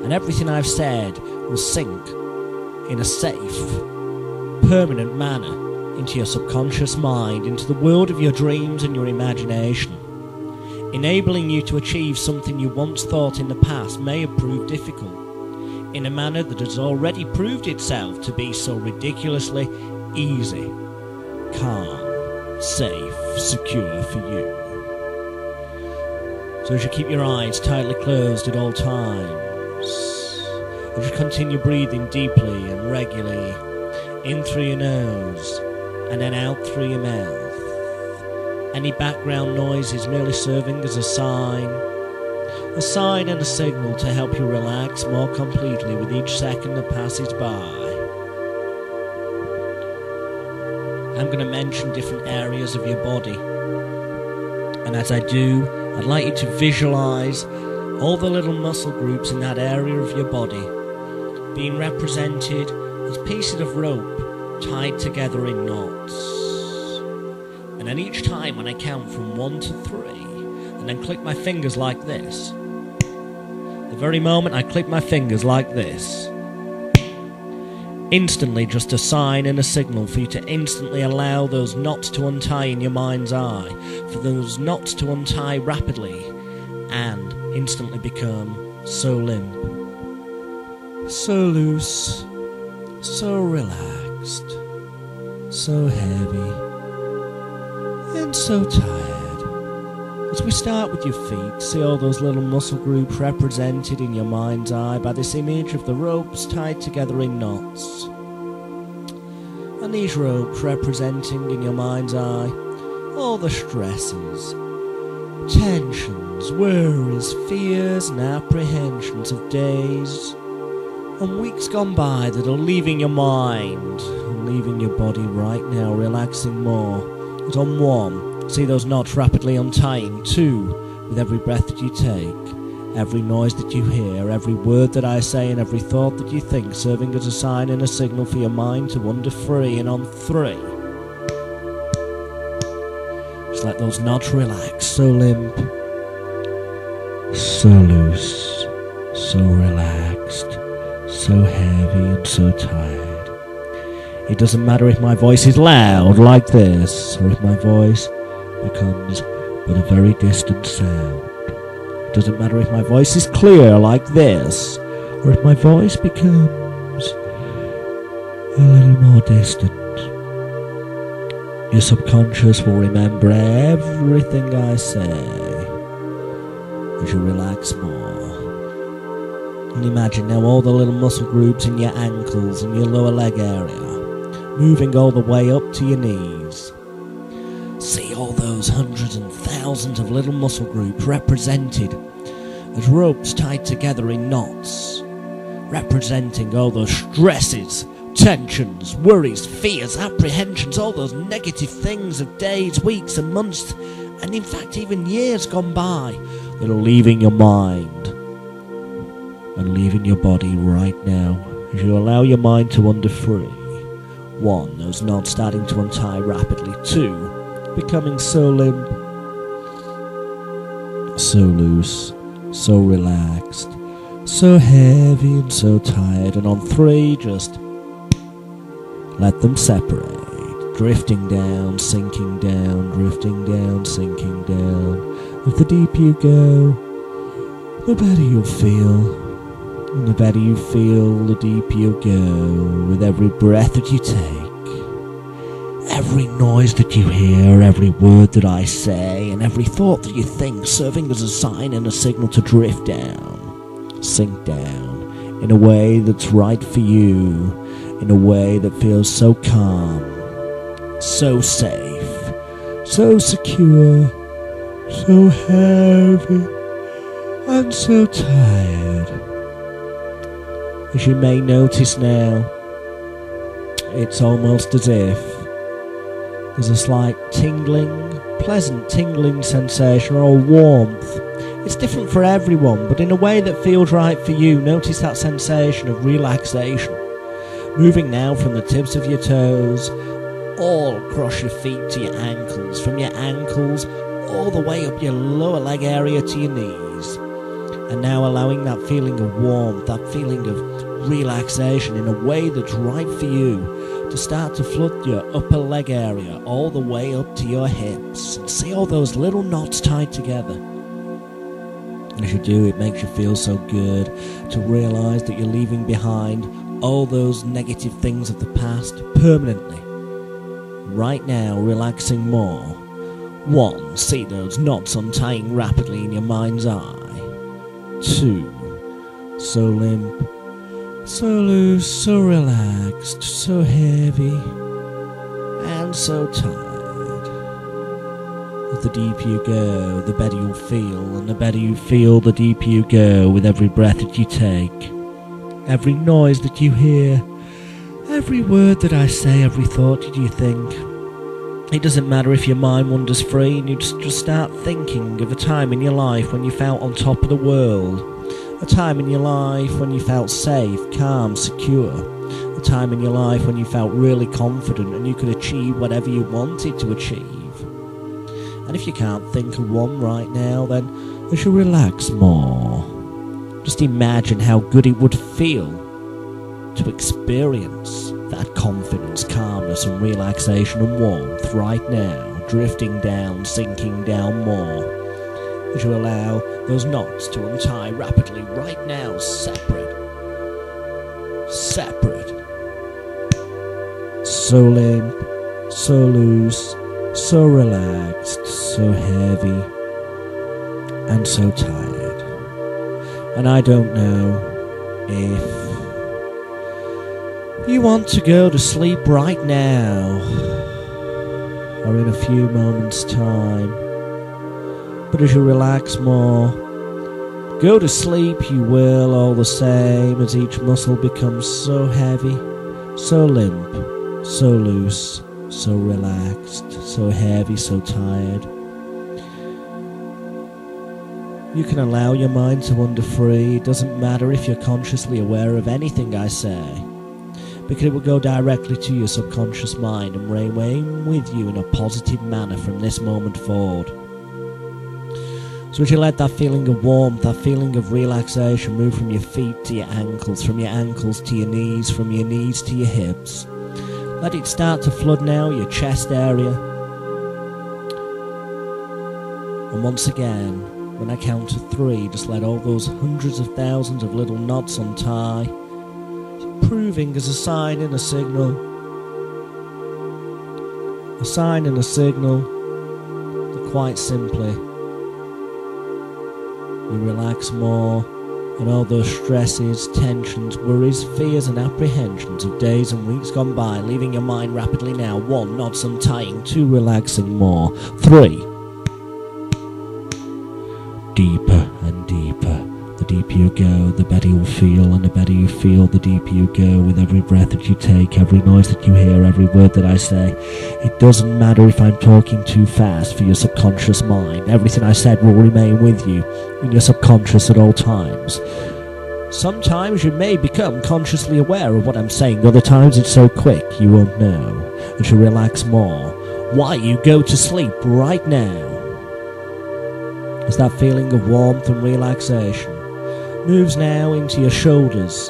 And everything I've said will sink in a safe, permanent manner into your subconscious mind, into the world of your dreams and your imagination, enabling you to achieve something you once thought in the past may have proved difficult, in a manner that has already proved itself to be so ridiculously easy, calm, safe, secure for you. So as you keep your eyes tightly closed at all times, as you continue breathing deeply and regularly, in through your nose, and then out through your mouth. Any background noise is merely serving as a sign and a signal to help you relax more completely with each second that passes by. I'm going to mention different areas of your body, and as I do, I'd like you to visualise all the little muscle groups in that area of your body being represented as pieces of rope tied together in knots. And then each time when I count from 1 to 3 and then click my fingers like this, the very moment I click my fingers like this, instantly just a sign and a signal for you to instantly allow those knots to untie in your mind's eye, for those knots to untie rapidly and instantly become so limp, so loose, so relaxed, so heavy, and so tired, As we start with your feet, see all those little muscle groups represented in your mind's eye by this image of the ropes tied together in knots. And these ropes representing in your mind's eye all the stresses, tensions, worries, fears and apprehensions of days and weeks gone by that are leaving your mind and leaving your body right now, relaxing more. As on 1, see those knots rapidly untying. 2, with every breath that you take, every noise that you hear, every word that I say and every thought that you think, serving as a sign and a signal for your mind to wander free. And on 3, just let those knots relax, so limp, so loose, so relaxed, so heavy and so tired. It doesn't matter if my voice is loud like this, or if my voice becomes but a very distant sound. It doesn't matter if my voice is clear like this, or if my voice becomes a little more distant. Your subconscious will remember everything I say as you relax more. And imagine now all the little muscle groups in your ankles and your lower leg area, moving all the way up to your knees. See all those hundreds and thousands of little muscle groups represented as ropes tied together in knots, representing all those stresses, tensions, worries, fears, apprehensions, all those negative things of days, weeks and months, and in fact even years gone by that are leaving your mind and leaving your body right now as you allow your mind to wander free. 1, those knots starting to untie rapidly. 2, becoming so limp, so loose, so relaxed, so heavy and so tired. And on 3, just let them separate, drifting down, sinking down, drifting down, sinking down. As the deeper you go, the better you'll feel. And the better you feel, the deeper you go with every breath that you take, every noise that you hear, every word that I say, and every thought that you think, serving as a sign and a signal to drift down, sink down, in a way that's right for you, in a way that feels so calm, so safe, so secure, so heavy, and so tired. As you may notice now, it's almost as if there's a slight tingling, pleasant tingling sensation or warmth. It's different for everyone, but in a way that feels right for you. Notice that sensation of relaxation, moving now from the tips of your toes, all across your feet to your ankles, from your ankles all the way up your lower leg area to your knees. And now allowing that feeling of warmth, that feeling of relaxation in a way that's right for you to start to flood your upper leg area all the way up to your hips. And see all those little knots tied together. As you do, it makes you feel so good to realise that you're leaving behind all those negative things of the past permanently. Right now, relaxing more. 1, see those knots untying rapidly in your mind's eye. 2, so limp, so loose, so relaxed, so heavy, and so tired. As the deeper you go, the better you'll feel, and the better you feel, the deeper you go with every breath that you take, every noise that you hear, every word that I say, every thought that you think. It doesn't matter if your mind wanders free and you just start thinking of a time in your life when you felt on top of the world, a time in your life when you felt safe, calm, secure, a time in your life when you felt really confident and you could achieve whatever you wanted to achieve. And if you can't think of one right now, then as you relax more, just imagine how good it would feel to experience that confidence, calmness and relaxation and warmth right now, drifting down, sinking down more, as you allow those knots to untie rapidly right now, separate, so limp, so loose, so relaxed, so heavy, and so tired. And I don't know if you want to go to sleep right now or in a few moments' time. But as you relax more, go to sleep you will all the same, as each muscle becomes so heavy, so limp, so loose, so relaxed, so heavy, so tired. You can allow your mind to wander free. It doesn't matter if you're consciously aware of anything I say, because it will go directly to your subconscious mind and remain with you in a positive manner from this moment forward. So as you let that feeling of warmth, that feeling of relaxation move from your feet to your ankles, from your ankles to your knees, from your knees to your hips, let it start to flood now your chest area. And once again, when I count to 3, just let all those hundreds of thousands of little knots untie, proving as a sign and a signal. A sign and a signal that quite simply you relax more, and all those stresses, tensions, worries, fears and apprehensions of days and weeks gone by, leaving your mind rapidly now. 1, knots untying. 2, relaxing more. 3, deeper and deeper. The deeper you go, the better you'll feel, and the better you feel, the deeper you go with every breath that you take, every noise that you hear, every word that I say. It doesn't matter if I'm talking too fast for your subconscious mind. Everything I said will remain with you in your subconscious at all times. Sometimes you may become consciously aware of what I'm saying, other times it's so quick you won't know. As you relax more, why you go to sleep right now. As that feeling of warmth and relaxation moves now into your shoulders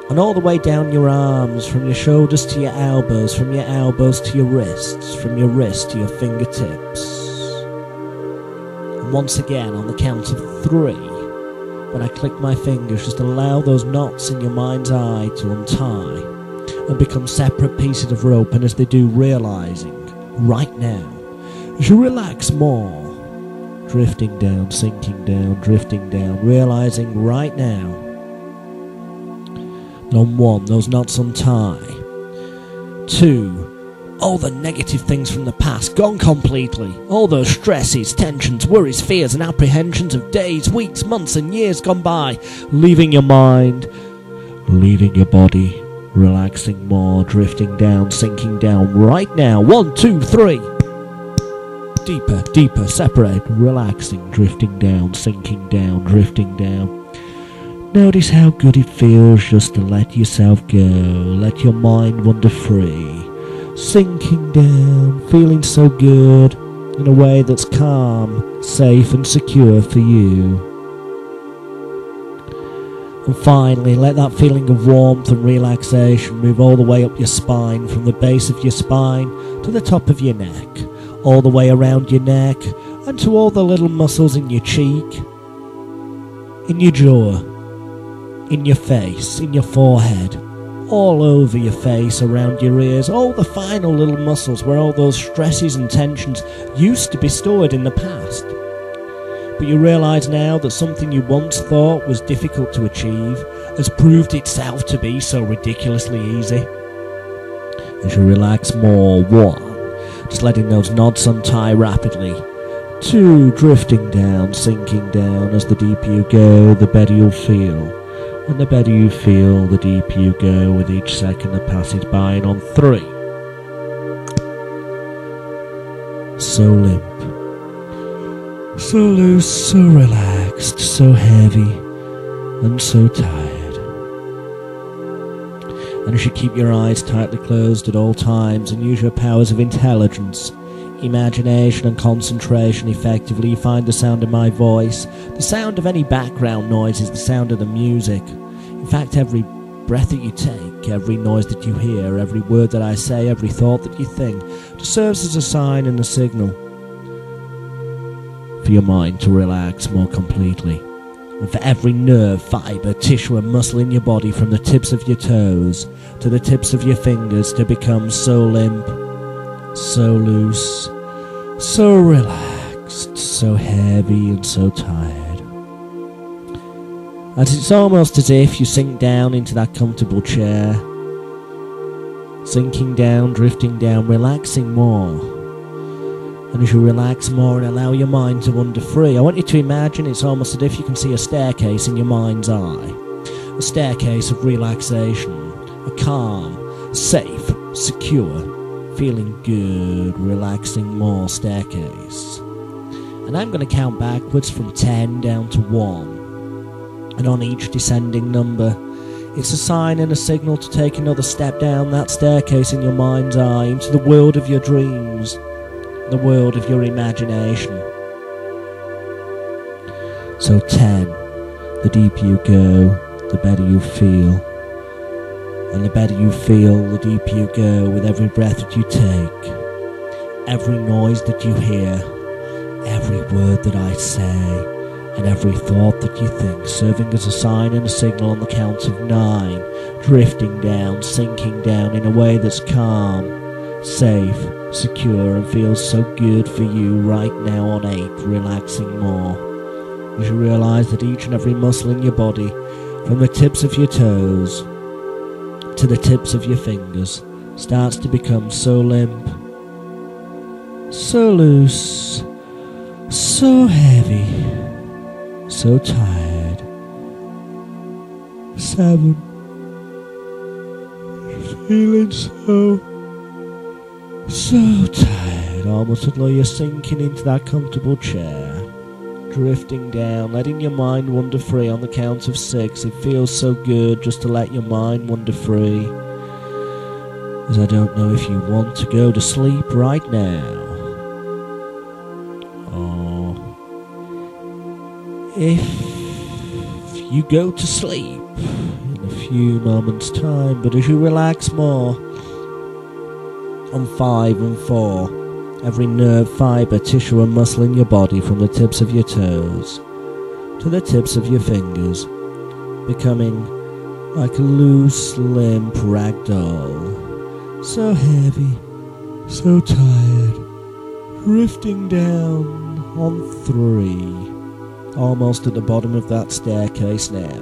and all the way down your arms, from your shoulders to your elbows, from your elbows to your wrists, from your wrists to your fingertips. And once again, on the count of 3, when I click my fingers, just allow those knots in your mind's eye to untie and become separate pieces of rope, and as they do, realizing right now, as you relax more, drifting down, sinking down, drifting down, realizing right now that on 1, those knots untie. 2, all the negative things from the past gone completely. All those stresses, tensions, worries, fears and apprehensions of days, weeks, months and years gone by, leaving your mind, leaving your body, relaxing more, drifting down, sinking down right now. 1, 2, 3. Deeper, deeper, separate, relaxing, drifting down, sinking down, drifting down. Notice how good it feels just to let yourself go, let your mind wander free, sinking down, feeling so good in a way that's calm, safe and secure for you. And finally, let that feeling of warmth and relaxation move all the way up your spine, from the base of your spine to the top of your neck, all the way around your neck and to all the little muscles in your cheek, in your jaw, in your face, in your forehead, all over your face, around your ears, all the final little muscles where all those stresses and tensions used to be stored in the past. But you realise now that something you once thought was difficult to achieve has proved itself to be so ridiculously easy. As you relax more, 1, just letting those knots untie rapidly. 2, drifting down, sinking down. As the deeper you go, the better you'll feel. And the better you feel, the deeper you go with each second that passes by. And on 3, so limp, so loose, so relaxed, so heavy, and so tired. And as you keep your eyes tightly closed at all times and use your powers of intelligence, imagination and concentration effectively, you find the sound of my voice, the sound of any background noise is the sound of the music. In fact, every breath that you take, every noise that you hear, every word that I say, every thought that you think, just serves as a sign and a signal for your mind to relax more completely. And for every nerve, fibre, tissue and muscle in your body, from the tips of your toes to the tips of your fingers, to become so limp, so loose, so relaxed, so heavy and so tired. And it's almost as if you sink down into that comfortable chair, sinking down, drifting down, relaxing more. And as you relax more and allow your mind to wander free, I want you to imagine it's almost as if you can see a staircase in your mind's eye. A staircase of relaxation, a calm, safe, secure, feeling good, relaxing more staircase. And I'm going to count backwards from 10 down to 1. And on each descending number, it's a sign and a signal to take another step down that staircase in your mind's eye into the world of your dreams, the world of your imagination. So 10, the deeper you go, the better you feel. And the better you feel, the deeper you go with every breath that you take, every noise that you hear, every word that I say, and every thought that you think, serving as a sign and a signal on the count of 9, drifting down, sinking down in a way that's calm, safe, secure, and feels so good for you right now on 8, relaxing more. As you realise that each and every muscle in your body, from the tips of your toes to the tips of your fingers, starts to become so limp, so loose, so heavy, so tired. 7. Feeling so tired, almost as though you're sinking into that comfortable chair, drifting down, letting your mind wander free on the count of 6. It feels so good just to let your mind wander free. As I don't know if you want to go to sleep right now, if you go to sleep in a few moments' time, but as you relax more, on 5 and 4, every nerve, fibre, tissue and muscle in your body, from the tips of your toes to the tips of your fingers, becoming like a loose, limp rag doll, so heavy, so tired, drifting down on 3. Almost at the bottom of that staircase now.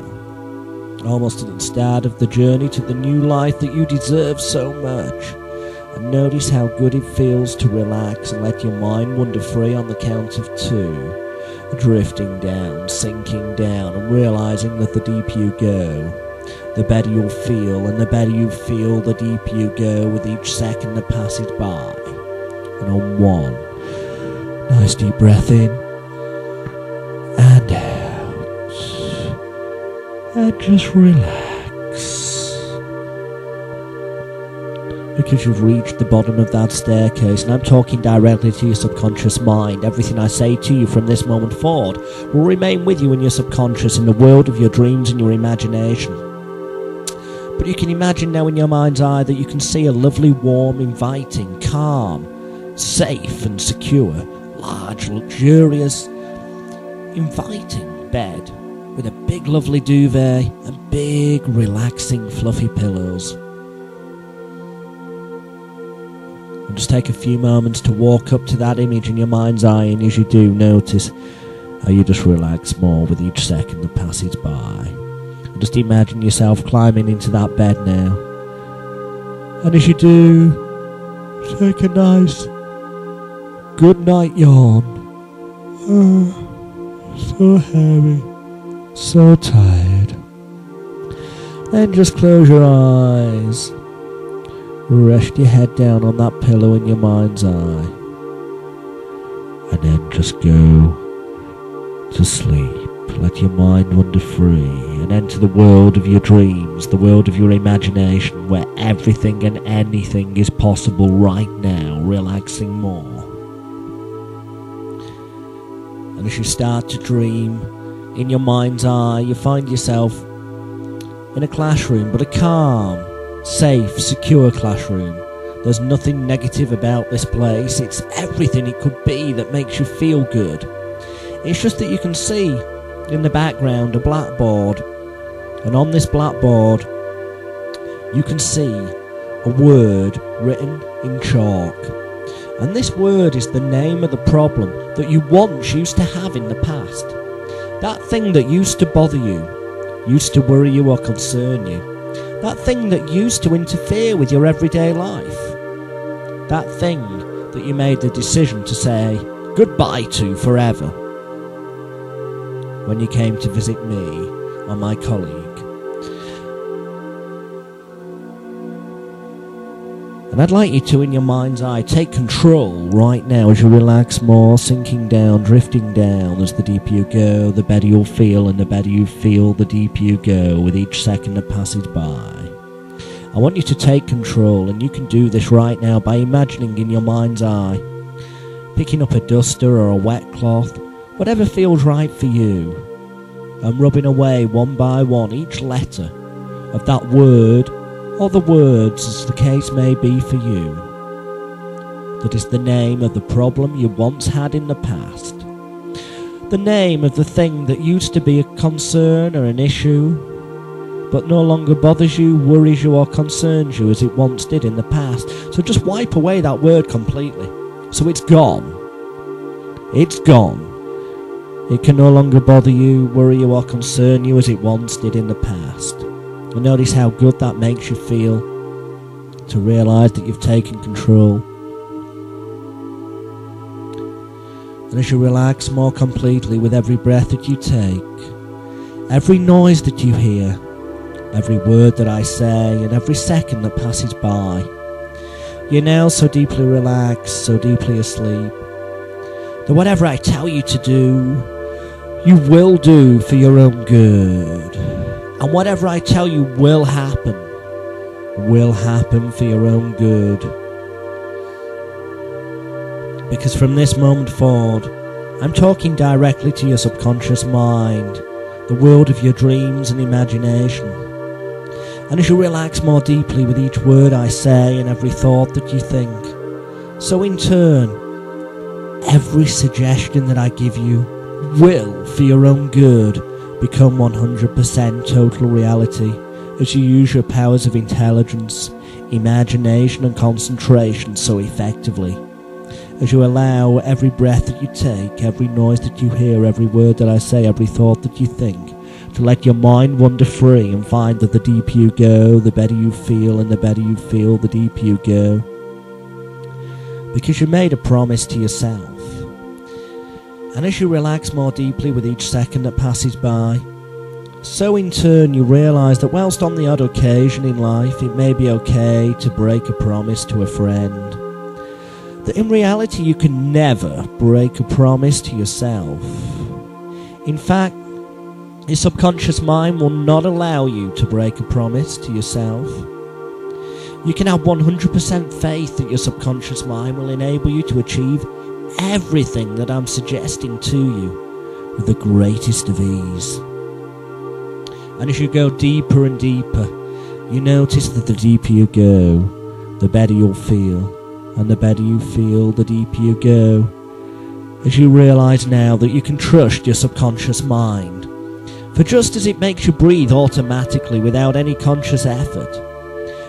Almost at the start of the journey to the new life that you deserve so much. And notice how good it feels to relax and let your mind wander free on the count of 2. Drifting down, sinking down, and realising that the deeper you go, the better you'll feel, and the better you feel, the deeper you go with each second that passes by. And on 1, nice deep breath in, and out, and just relax, because you've reached the bottom of that staircase, and I'm talking directly to your subconscious mind. Everything I say to you from this moment forward will remain with you in your subconscious, in the world of your dreams and your imagination. But you can imagine now in your mind's eye that you can see a lovely, warm, inviting, calm, safe and secure, large, luxurious, inviting bed with a big lovely duvet and big relaxing fluffy pillows. And just take a few moments to walk up to that image in your mind's eye, and as you do, notice how you just relax more with each second that passes by. And just imagine yourself climbing into that bed now, and as you do, take a nice good night yawn. So heavy, so tired. Then just close your eyes. Rest your head down on that pillow in your mind's eye. And then just go to sleep. Let your mind wander free and enter the world of your dreams, the world of your imagination, where everything and anything is possible right now, relaxing more. And as you start to dream, in your mind's eye, you find yourself in a classroom, but a calm, safe, secure classroom. There's nothing negative about this place. It's everything it could be that makes you feel good. It's just that you can see in the background a blackboard, and on this blackboard you can see a word written in chalk. And this word is the name of the problem that you once used to have in the past. That thing that used to bother you, used to worry you or concern you, that thing that used to interfere with your everyday life, that thing that you made the decision to say goodbye to forever when you came to visit me or my colleague. And I'd like you to, in your mind's eye, take control right now as you relax more, sinking down, drifting down. As the deeper you go, the better you'll feel, and the better you feel, the deeper you go with each second that passes by. I want you to take control, and you can do this right now by imagining in your mind's eye, picking up a duster or a wet cloth, whatever feels right for you, and rubbing away one by one each letter of that word, or the words as the case may be for you, that is the name of the problem you once had in the past, the name of the thing that used to be a concern or an issue, but no longer bothers you, worries you or concerns you as it once did in the past. So just wipe away that word completely, so it's gone. It's gone. It can no longer bother you, worry you or concern you as it once did in the past. And notice how good that makes you feel to realise that you've taken control. And as you relax more completely with every breath that you take, every noise that you hear, every word that I say, and every second that passes by, you're now so deeply relaxed, so deeply asleep, that whatever I tell you to do, you will do for your own good. And whatever I tell you will happen for your own good. Because from this moment forward, I'm talking directly to your subconscious mind, the world of your dreams and imagination. And as you relax more deeply with each word I say and every thought that you think, so in turn, every suggestion that I give you will, for your own good, become 100% total reality as you use your powers of intelligence, imagination and concentration so effectively. As you allow every breath that you take, every noise that you hear, every word that I say, every thought that you think, to let your mind wander free and find that the deeper you go, the better you feel, and the better you feel, the deeper you go. Because you made a promise to yourself. And as you relax more deeply with each second that passes by, so in turn you realise that whilst on the odd occasion in life it may be okay to break a promise to a friend, that in reality you can never break a promise to yourself. In fact, your subconscious mind will not allow you to break a promise to yourself. You can have 100% faith that your subconscious mind will enable you to achieve everything that I'm suggesting to you with the greatest of ease. And as you go deeper and deeper, you notice that the deeper you go, the better you'll feel, and the better you feel, the deeper you go. As you realise now that you can trust your subconscious mind, for just as it makes you breathe automatically without any conscious effort,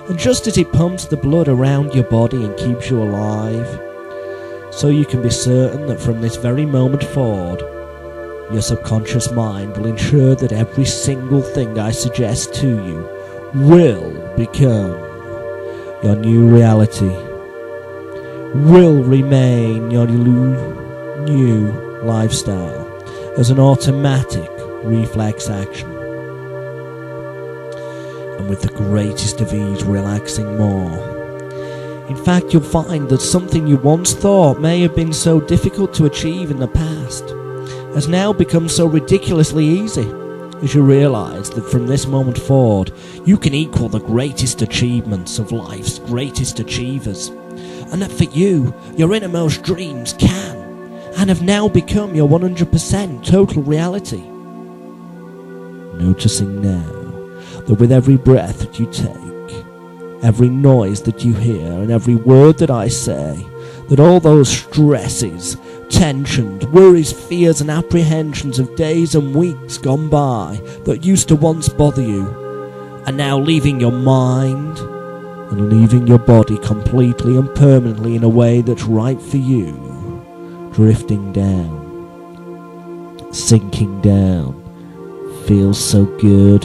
and just as it pumps the blood around your body and keeps you alive, so you can be certain that from this very moment forward, your subconscious mind will ensure that every single thing I suggest to you will become your new reality, will remain your new lifestyle as an automatic reflex action. And with the greatest of ease, relaxing more. In fact, you'll find that something you once thought may have been so difficult to achieve in the past has now become so ridiculously easy, as you realise that from this moment forward you can equal the greatest achievements of life's greatest achievers, and that for you, your innermost dreams can and have now become your 100% total reality. Noticing now that with every breath that you take, every noise that you hear, and every word that I say, that all those stresses, tensions, worries, fears and apprehensions of days and weeks gone by that used to once bother you are now leaving your mind and leaving your body completely and permanently in a way that's right for you, drifting down, sinking down, feels so good.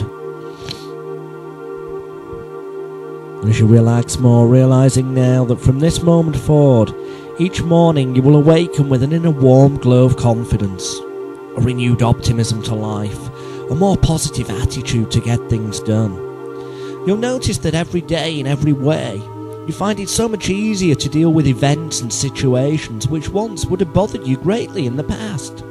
As you relax more, realising now that from this moment forward, each morning you will awaken with an inner warm glow of confidence, a renewed optimism to life, a more positive attitude to get things done. You'll notice that every day in every way, you find it so much easier to deal with events and situations which once would have bothered you greatly in the past.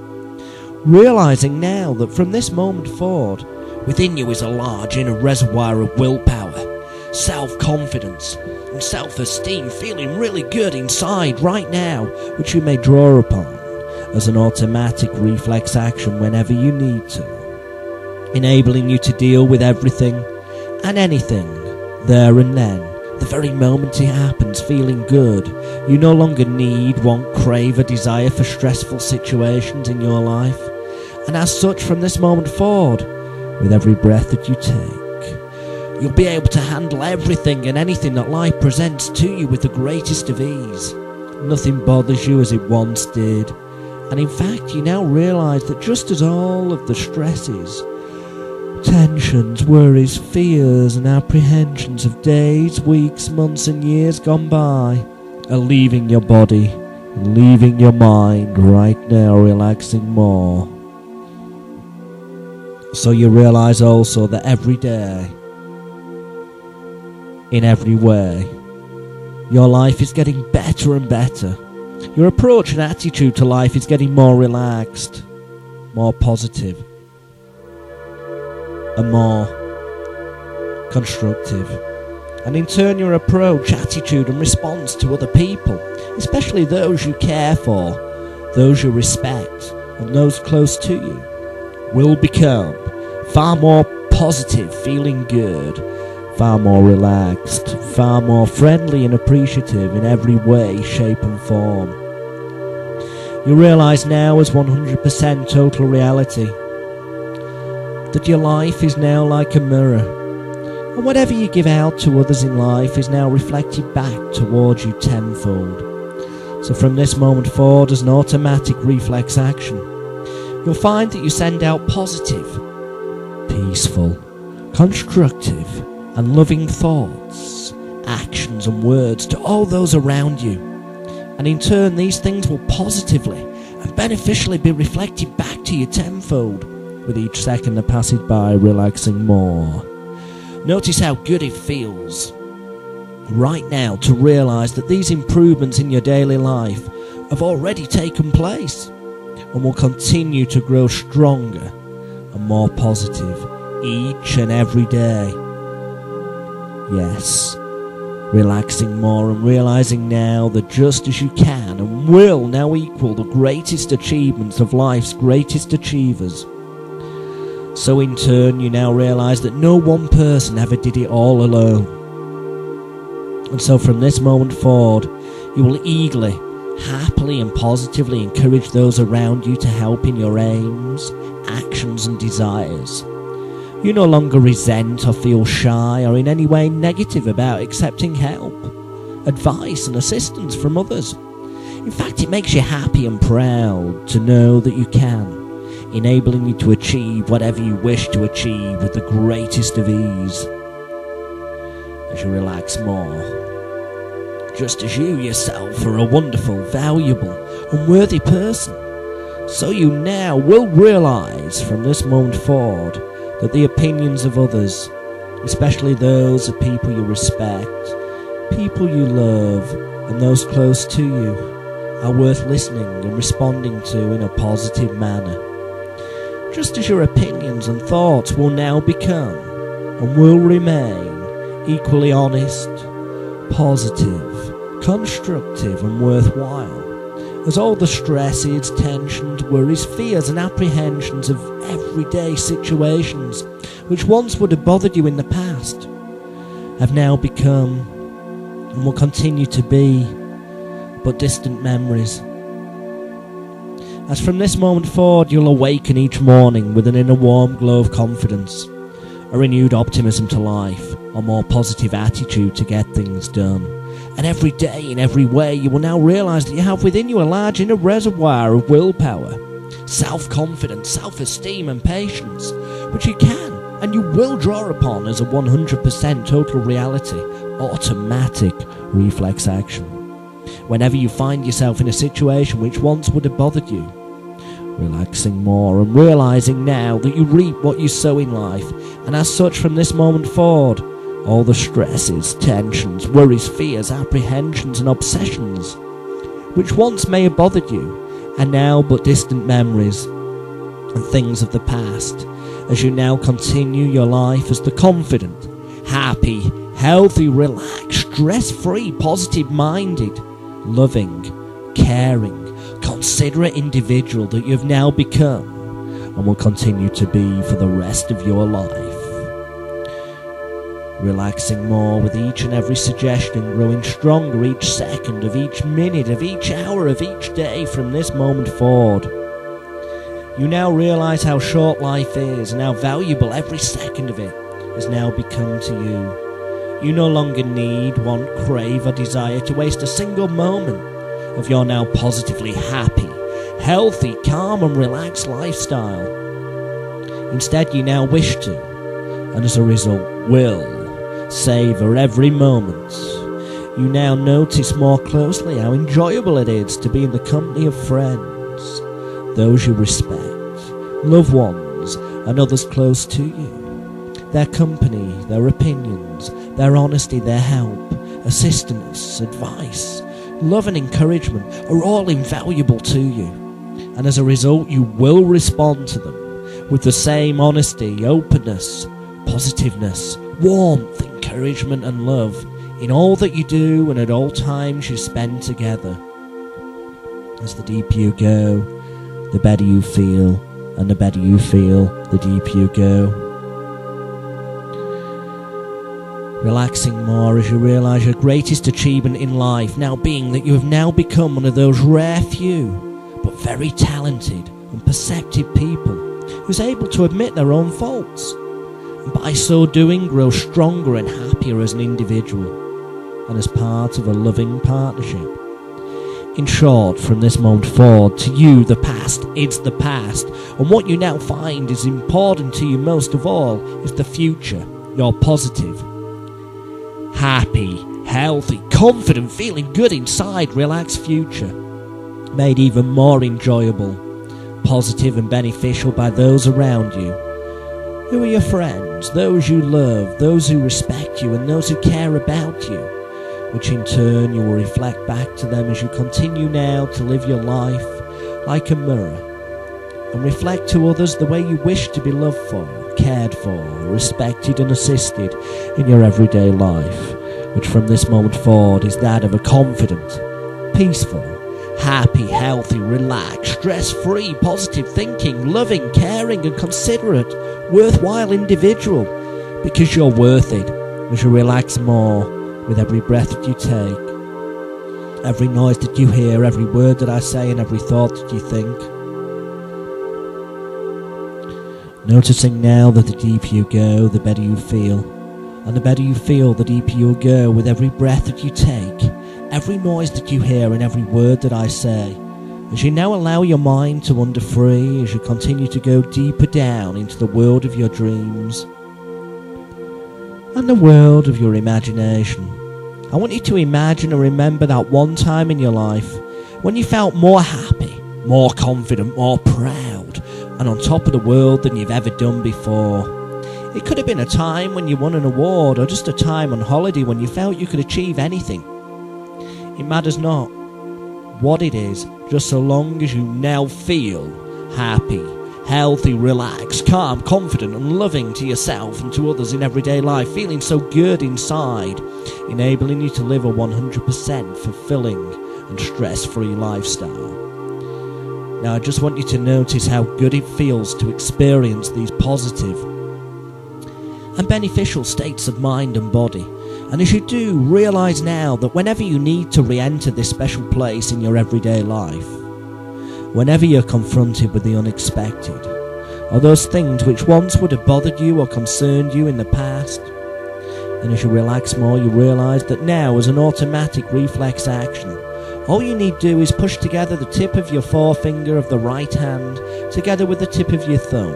Realising now that from this moment forward, within you is a large inner reservoir of willpower, self-confidence and self-esteem, feeling really good inside right now, which you may draw upon as an automatic reflex action whenever you need to, enabling you to deal with everything and anything there and then, the very moment it happens, feeling good. You no longer need, want, crave, or desire for stressful situations in your life, and as such from this moment forward, with every breath that you take, you'll be able to handle everything and anything that life presents to you with the greatest of ease. Nothing bothers you as it once did, and in fact you now realise that just as all of the stresses, tensions, worries, fears and apprehensions of days, weeks, months and years gone by are leaving your body and leaving your mind right now, relaxing more. So you realise also that every day, in every way, your life is getting better and better. Your approach and attitude to life is getting more relaxed, more positive, and more constructive. And in turn your approach, attitude and response to other people, especially those you care for, those you respect and those close to you, will become far more positive, feeling good, far more relaxed, far more friendly and appreciative in every way, shape and form. You realise now as 100% total reality that your life is now like a mirror, and whatever you give out to others in life is now reflected back towards you tenfold. So from this moment forward, as an automatic reflex action, you'll find that you send out positive, peaceful, constructive and loving thoughts, actions and words to all those around you, and in turn these things will positively and beneficially be reflected back to you tenfold with each second that passes by, relaxing more. Notice how good it feels right now to realise that these improvements in your daily life have already taken place and will continue to grow stronger and more positive each and every day. Yes, relaxing more and realising now that just as you can and will now equal the greatest achievements of life's greatest achievers, so in turn you now realise that no one person ever did it all alone. And so from this moment forward, you will eagerly, happily and positively encourage those around you to help in your aims, actions and desires. You no longer resent or feel shy or in any way negative about accepting help, advice and assistance from others. In fact, it makes you happy and proud to know that you can, enabling you to achieve whatever you wish to achieve with the greatest of ease. As you relax more, just as you yourself are a wonderful, valuable and worthy person, so you now will realise from this moment forward that the opinions of others, especially those of people you respect, people you love, and those close to you, are worth listening and responding to in a positive manner. Just as your opinions and thoughts will now become, and will remain, equally honest, positive, constructive and worthwhile, as all the stresses, tensions, worries, fears and apprehensions of everyday situations which once would have bothered you in the past have now become, and will continue to be, but distant memories. As from this moment forward you'll awaken each morning with an inner warm glow of confidence, a renewed optimism to life, a more positive attitude to get things done. And every day, in every way, you will now realise that you have within you a large inner reservoir of willpower, self-confidence, self-esteem and patience, which you can and you will draw upon as a 100% total reality, automatic reflex action. Whenever you find yourself in a situation which once would have bothered you, relaxing more and realising now that you reap what you sow in life, and as such from this moment forward, all the stresses, tensions, worries, fears, apprehensions and obsessions which once may have bothered you are now but distant memories and things of the past, as you now continue your life as the confident, happy, healthy, relaxed, stress-free, positive-minded, loving, caring, considerate individual that you have now become and will continue to be for the rest of your life. Relaxing more with each and every suggestion, growing stronger each second of each minute of each hour of each day from this moment forward. You now realise how short life is and how valuable every second of it has now become to you. You no longer need, want, crave or desire to waste a single moment of your now positively happy, healthy, calm and relaxed lifestyle. Instead, you now wish to, and as a result will, savour every moment. You now notice more closely how enjoyable it is to be in the company of friends, those you respect, loved ones and others close to you. Their company, their opinions, their honesty, their help, assistance, advice, love and encouragement are all invaluable to you, and as a result you will respond to them with the same honesty, openness, positiveness, warmth, encouragement and love in all that you do and at all times you spend together. As the deeper you go, the better you feel, and the better you feel, the deeper you go. Relaxing more as you realise your greatest achievement in life now being that you have now become one of those rare few but very talented and perceptive people who's able to admit their own faults, and by so doing grow stronger and happier as an individual and as part of a loving partnership. In short, from this moment forward, to you the past is the past, and what you now find is important to you most of all is the future, your positive, happy, healthy, confident, feeling good inside, relaxed future, made even more enjoyable, positive and beneficial by those around you. Who are your friends, those you love, those who respect you and those who care about you, which in turn you will reflect back to them as you continue now to live your life like a mirror and reflect to others the way you wish to be loved for, cared for, respected and assisted in your everyday life, which from this moment forward is that of a confident, peaceful, happy, healthy, relaxed, stress-free, positive thinking, loving, caring and considerate, worthwhile individual, because you're worth it as you relax more with every breath that you take, every noise that you hear, every word that I say and every thought that you think. Noticing now that the deeper you go, the better you feel, and the better you feel, the deeper you'll go with every breath that you take, every noise that you hear and every word that I say, as you now allow your mind to wander free as you continue to go deeper down into the world of your dreams and the world of your imagination. I want you to imagine and remember that one time in your life when you felt more happy, more confident, more proud and on top of the world than you've ever done before. It could have been a time when you won an award or just a time on holiday when you felt you could achieve anything. It matters not what it is, just so long as you now feel happy, healthy, relaxed, calm, confident and loving to yourself and to others in everyday life, feeling so good inside, enabling you to live a 100% fulfilling and stress-free lifestyle. Now I just want you to notice how good it feels to experience these positive and beneficial states of mind and body. And as you do, realise now that whenever you need to re-enter this special place in your everyday life, whenever you're confronted with the unexpected, or those things which once would have bothered you or concerned you in the past, and as you relax more, you realise that now as an automatic reflex action, All you need do is push together the tip of your forefinger of the right hand together with the tip of your thumb.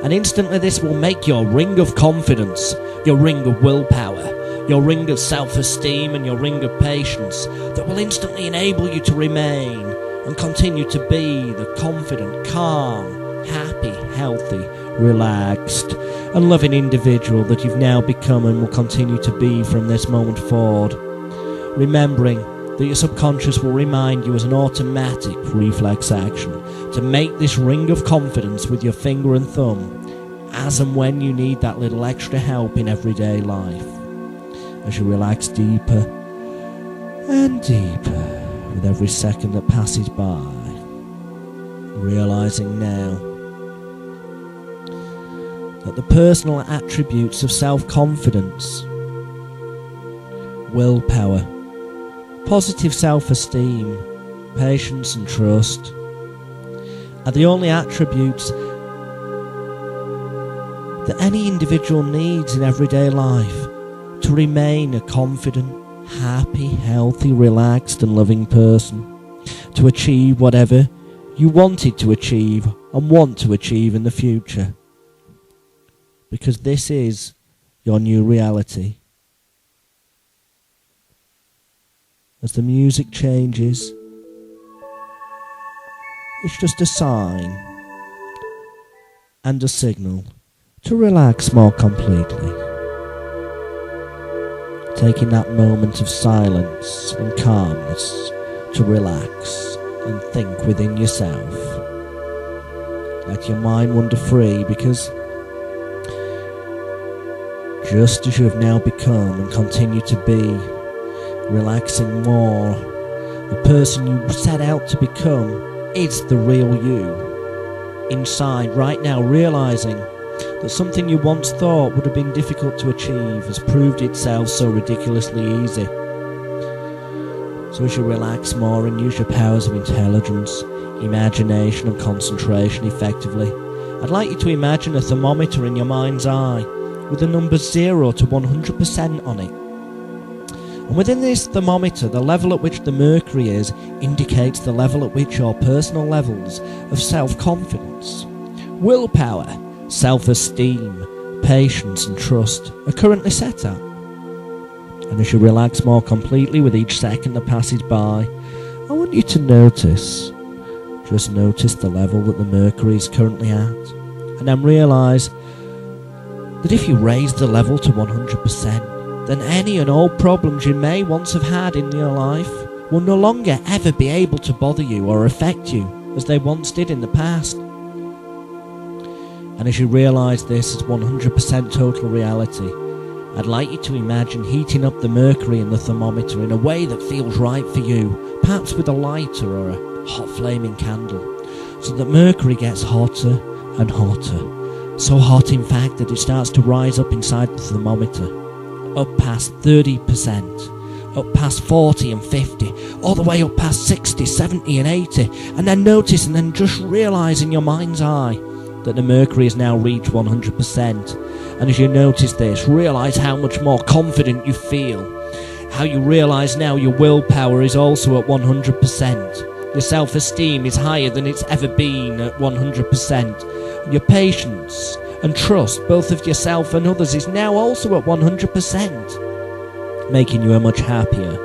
And instantly this will make your ring of confidence, your ring of willpower, your ring of self-esteem and your ring of patience that will instantly enable you to remain and continue to be the confident, calm, happy, healthy, relaxed and loving individual that you've now become and will continue to be from this moment forward. Remembering that your subconscious will remind you as an automatic reflex action to make this ring of confidence with your finger and thumb as and when you need that little extra help in everyday life. As you relax deeper and deeper with every second that passes by, realizing now that the personal attributes of self-confidence, willpower, positive self-esteem, patience and trust are the only attributes that any individual needs in everyday life to remain a confident, happy, healthy, relaxed and loving person, to achieve whatever you wanted to achieve and want to achieve in the future. Because this is your new reality. As the music changes, it's just a sign and a signal to relax more completely. Taking that moment of silence and calmness to relax and think within yourself. Let your mind wander free, because just as you have now become and continue to be relaxing more, the person you set out to become is the real you. Inside, right now, realizing that something you once thought would have been difficult to achieve has proved itself so ridiculously easy. So as you relax more and use your powers of intelligence, imagination and concentration effectively, I'd like you to imagine a thermometer in your mind's eye with the numbers 0 to 100% on it. And within this thermometer, the level at which the mercury is indicates the level at which your personal levels of self-confidence, willpower, self-esteem, patience and trust are currently set at. And as you relax more completely with each second that passes by, I want you to just notice the level that the mercury is currently at, and then realise that if you raise the level to 100%, then any and all problems you may once have had in your life will no longer ever be able to bother you or affect you as they once did in the past. And as you realise this as 100% total reality, I'd like you to imagine heating up the mercury in the thermometer in a way that feels right for you, perhaps with a lighter or a hot flaming candle, so that mercury gets hotter and hotter, so hot in fact that it starts to rise up inside the thermometer, up past 30%, up past 40 and 50, all the way up past 60, 70 and 80, and then notice and then just realise in your mind's eye that the mercury has now reached 100%. And as you notice this, realise how much more confident you feel, how you realise now your willpower is also at 100%, your self-esteem is higher than it's ever been at 100%, your patience and trust, both of yourself and others, is now also at 100%, making you a much happier,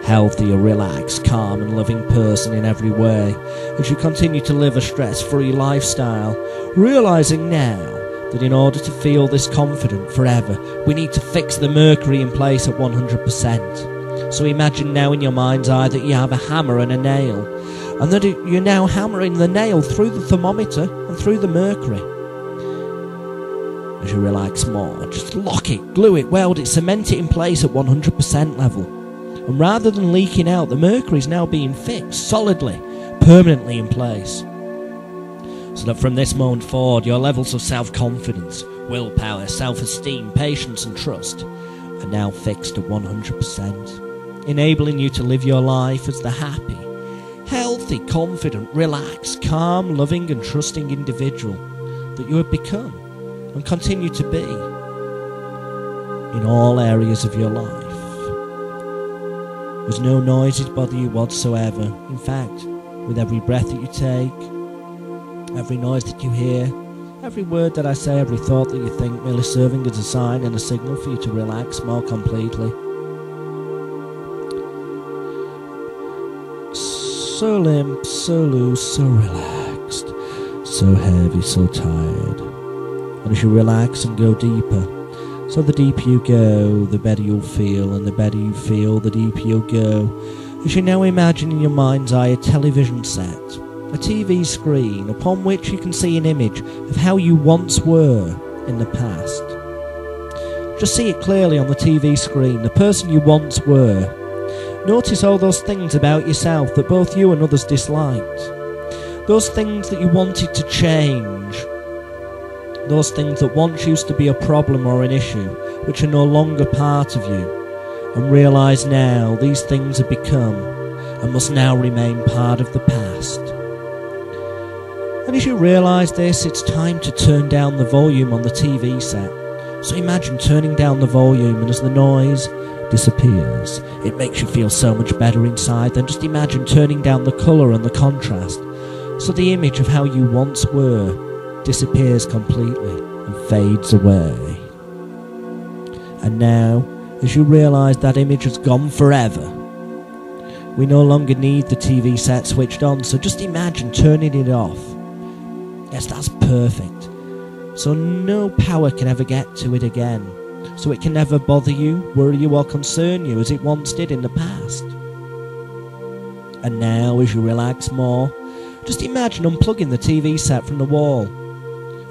healthier, relaxed, calm and loving person in every way as you continue to live a stress-free lifestyle, realising now that in order to feel this confident forever, we need to fix the mercury in place at 100%. So imagine now in your mind's eye that you have a hammer and a nail, and that you're now hammering the nail through the thermometer and through the mercury. As you relax more, just lock it, glue it, weld it, cement it in place at 100% level. And rather than leaking out, the mercury is now being fixed solidly, permanently in place. So that from this moment forward, your levels of self-confidence, willpower, self-esteem, patience and trust are now fixed at 100%, enabling you to live your life as the happy, healthy, confident, relaxed, calm, loving and trusting individual that you have become and continue to be in all areas of your life. There's no noises bother you whatsoever. In fact, with every breath that you take, every noise that you hear, every word that I say, every thought that you think, merely serving as a sign and a signal for you to relax more completely. So limp, so loose, so relaxed, so heavy, so tired. And as you relax and go deeper, so the deeper you go, the better you'll feel, and the better you feel, the deeper you'll go. As you now imagine in your mind's eye a television set, a TV screen upon which you can see an image of how you once were in the past. Just see it clearly on the TV screen, the person you once were. Notice all those things about yourself that both you and others disliked. Those things that you wanted to change. Those things that once used to be a problem or an issue, which are no longer part of you. And realise now these things have become and must now remain part of the past. And as you realise this, it's time to turn down the volume on the TV set. So imagine turning down the volume, and as the noise disappears, it makes you feel so much better inside. Then just imagine turning down the colour and the contrast, so the image of how you once were disappears completely and fades away. And now, as you realise that image has gone forever, we no longer need the TV set switched on, so just imagine turning it off. Yes, that's perfect. So no power can ever get to it again. So it can never bother you, worry you or concern you as it once did in the past. And now, as you relax more, just imagine unplugging the TV set from the wall.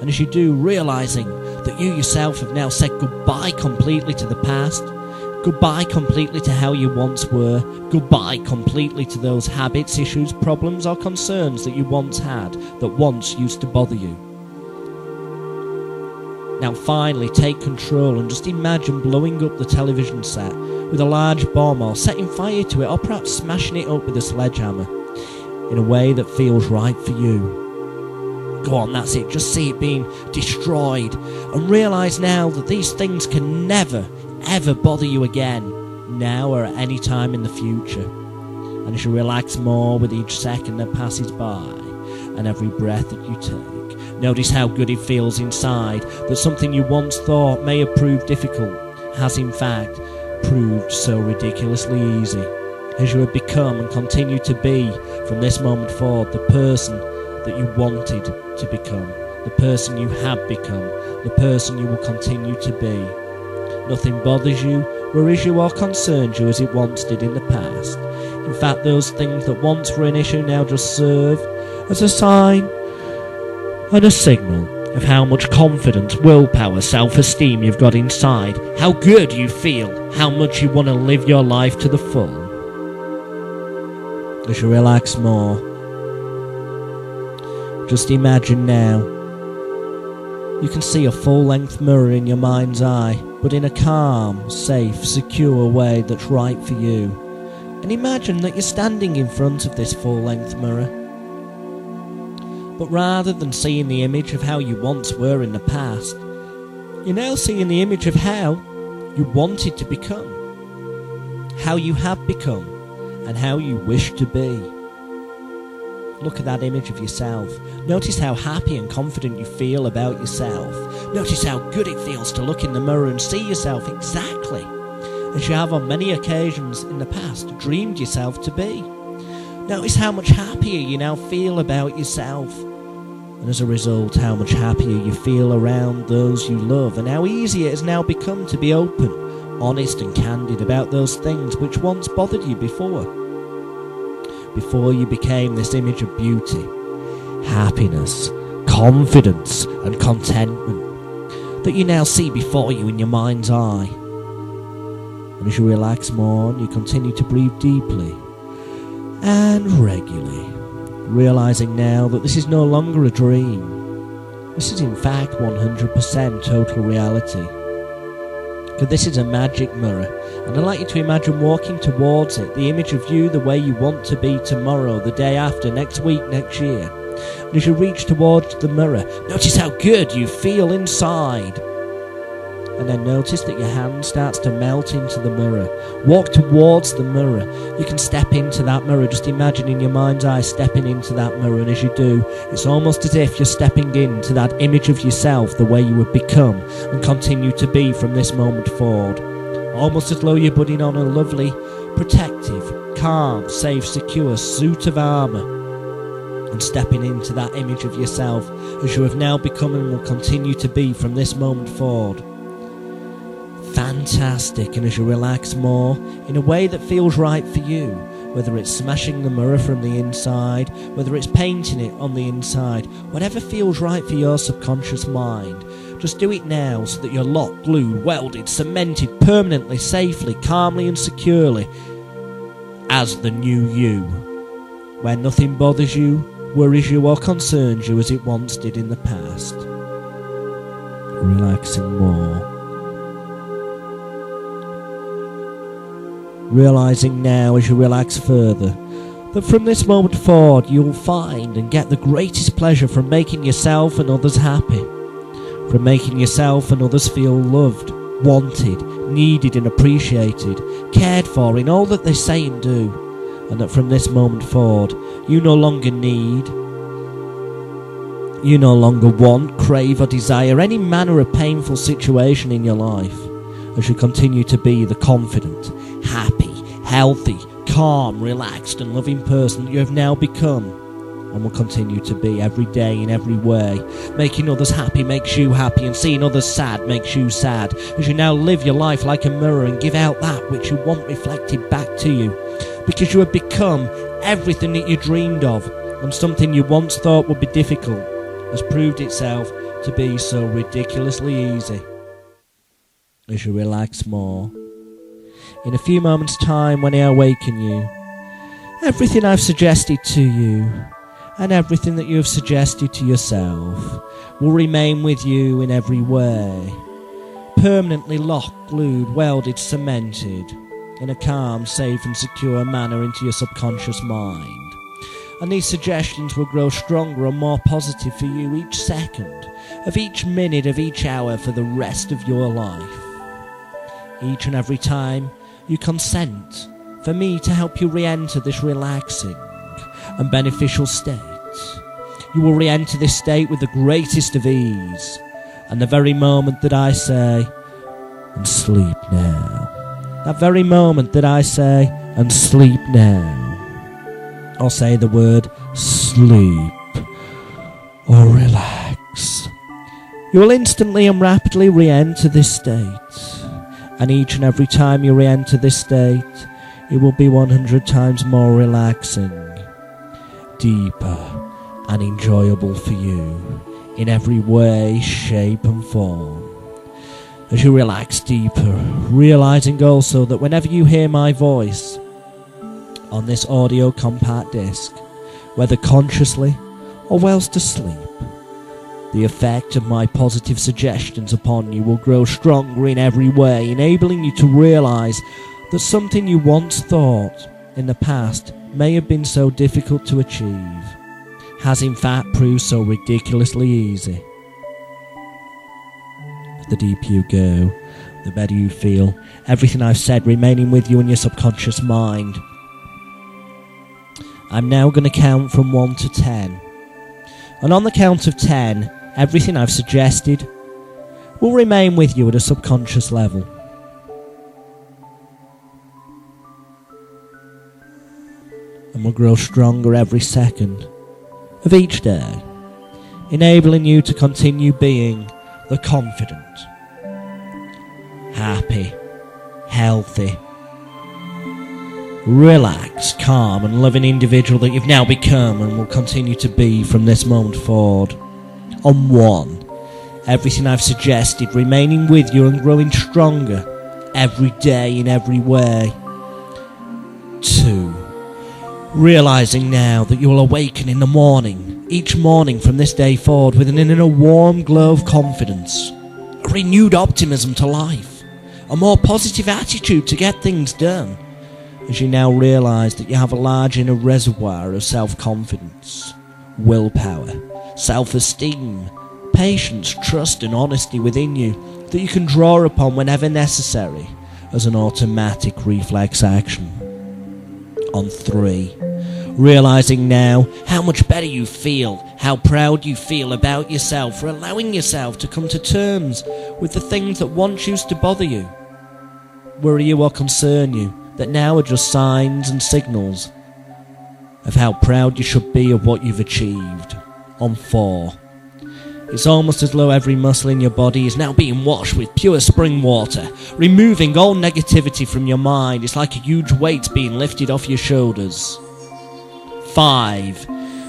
And as you do, realising that you yourself have now said goodbye completely to the past, goodbye completely to how you once were, goodbye completely to those habits, issues, problems or concerns that you once had, that once used to bother you. Now finally take control and just imagine blowing up the television set with a large bomb, or setting fire to it, or perhaps smashing it up with a sledgehammer in a way that feels right for you. Go on, that's it, just see it being destroyed, and realise now that these things can never, ever bother you again, now or at any time in the future. And as you relax more with each second that passes by, and every breath that you take, notice how good it feels inside, that something you once thought may have proved difficult has in fact proved so ridiculously easy, as you have become and continue to be from this moment forward the person that you wanted to become, the person you have become, the person you will continue to be. Nothing bothers you, worries you or concerns you as it once did in the past. In fact, those things that once were an issue now just serve as a sign and a signal of how much confidence, willpower, self-esteem you've got inside, how good you feel, how much you want to live your life to the full. As you relax more, just imagine now you can see a full-length mirror in your mind's eye, but in a calm, safe, secure way that's right for you. And imagine that you're standing in front of this full-length mirror. But rather than seeing the image of how you once were in the past, you're now seeing the image of how you wanted to become, how you have become, and how you wish to be. Look at that image of yourself. Notice how happy and confident you feel about yourself. Notice how good it feels to look in the mirror and see yourself exactly as you have on many occasions in the past dreamed yourself to be. Notice how much happier you now feel about yourself. And as a result, how much happier you feel around those you love, and how easy it has now become to be open, honest and candid about those things which once bothered you before you became this image of beauty, happiness, confidence and contentment that you now see before you in your mind's eye. And as you relax more and you continue to breathe deeply and regularly, realising now that this is no longer a dream. This is in fact 100% total reality. Because this is a magic mirror, and I'd like you to imagine walking towards it, the image of you the way you want to be tomorrow, the day after, next week, next year. And as you reach towards the mirror, notice how good you feel inside. And then notice that your hand starts to melt into the mirror. Walk towards the mirror. You can step into that mirror. Just imagine in your mind's eye stepping into that mirror. And as you do, it's almost as if you're stepping into that image of yourself, the way you would become and continue to be from this moment forward. Almost as though you're putting on a lovely, protective, calm, safe, secure suit of armour and stepping into that image of yourself as you have now become and will continue to be from this moment forward. Fantastic. And as you relax more in a way that feels right for you, whether it's smashing the mirror from the inside, whether it's painting it on the inside, whatever feels right for your subconscious mind, just do it now so that you're locked, glued, welded, cemented permanently, safely, calmly and securely as the new you, where nothing bothers you, worries you or concerns you as it once did in the past. Relaxing more. Realising now as you relax further that from this moment forward you'll find and get the greatest pleasure from making yourself and others happy, from making yourself and others feel loved, wanted, needed and appreciated, cared for in all that they say and do, and that from this moment forward you no longer need, you no longer want, crave or desire any manner of painful situation in your life, as you continue to be the confident, happy, healthy, calm, relaxed and loving person that you have now become and will continue to be every day in every way. Making others happy makes you happy and seeing others sad makes you sad, as you now live your life like a mirror and give out that which you want reflected back to you, because you have become everything that you dreamed of, and something you once thought would be difficult has proved itself to be so ridiculously easy. As you relax more, in a few moments' time when I awaken you, everything I've suggested to you and everything that you have suggested to yourself will remain with you in every way, permanently locked, glued, welded, cemented in a calm, safe and secure manner into your subconscious mind. And these suggestions will grow stronger and more positive for you each second of each minute of each hour for the rest of your life. Each and every time you consent for me to help you re-enter this relaxing and beneficial state, you will re-enter this state with the greatest of ease. And the very moment that I say, and sleep now, that very moment that I say, and sleep now, I'll say the word sleep or relax, you will instantly and rapidly re-enter this state. And each and every time you re-enter this state, it will be 100 times more relaxing, deeper and enjoyable for you in every way, shape and form. As you relax deeper, realising also that whenever you hear my voice on this audio compact disc, whether consciously or whilst asleep, the effect of my positive suggestions upon you will grow stronger in every way, enabling you to realise that something you once thought in the past may have been so difficult to achieve has in fact proved so ridiculously easy. The deeper you go, the better you feel, everything I've said remaining with you in your subconscious mind. I'm now going to count from 1 to 10. And on the count of 10, everything I've suggested will remain with you at a subconscious level. And will grow stronger every second of each day, enabling you to continue being the confident, happy, healthy, relaxed, calm and loving individual that you've now become and will continue to be from this moment forward. On 1, everything I've suggested remaining with you and growing stronger every day in every way. 2, realising now that you will awaken in the morning, each morning from this day forward, with an inner warm glow of confidence, a renewed optimism to life, a more positive attitude to get things done, as you now realise that you have a large inner reservoir of self-confidence, willpower, self-esteem, patience, trust and honesty within you, that you can draw upon whenever necessary as an automatic reflex action. On 3, realising now how much better you feel, how proud you feel about yourself for allowing yourself to come to terms with the things that once used to bother you, worry you or concern you, that now are just signs and signals of how proud you should be of what you've achieved. On 4, it's almost as though every muscle in your body is now being washed with pure spring water, removing all negativity from your mind. It's like a huge weight being lifted off your shoulders. 5,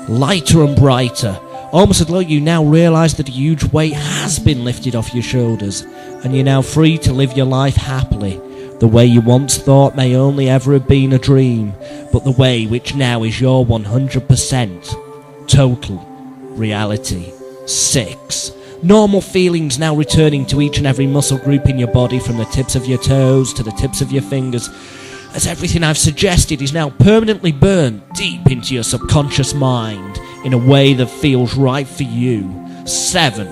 lighter and brighter, almost as though you now realise that a huge weight has been lifted off your shoulders, and you're now free to live your life happily, the way you once thought may only ever have been a dream, but the way which now is your 100% total reality. 6, normal feelings now returning to each and every muscle group in your body, from the tips of your toes to the tips of your fingers, as everything I've suggested is now permanently burnt deep into your subconscious mind in a way that feels right for you. 7,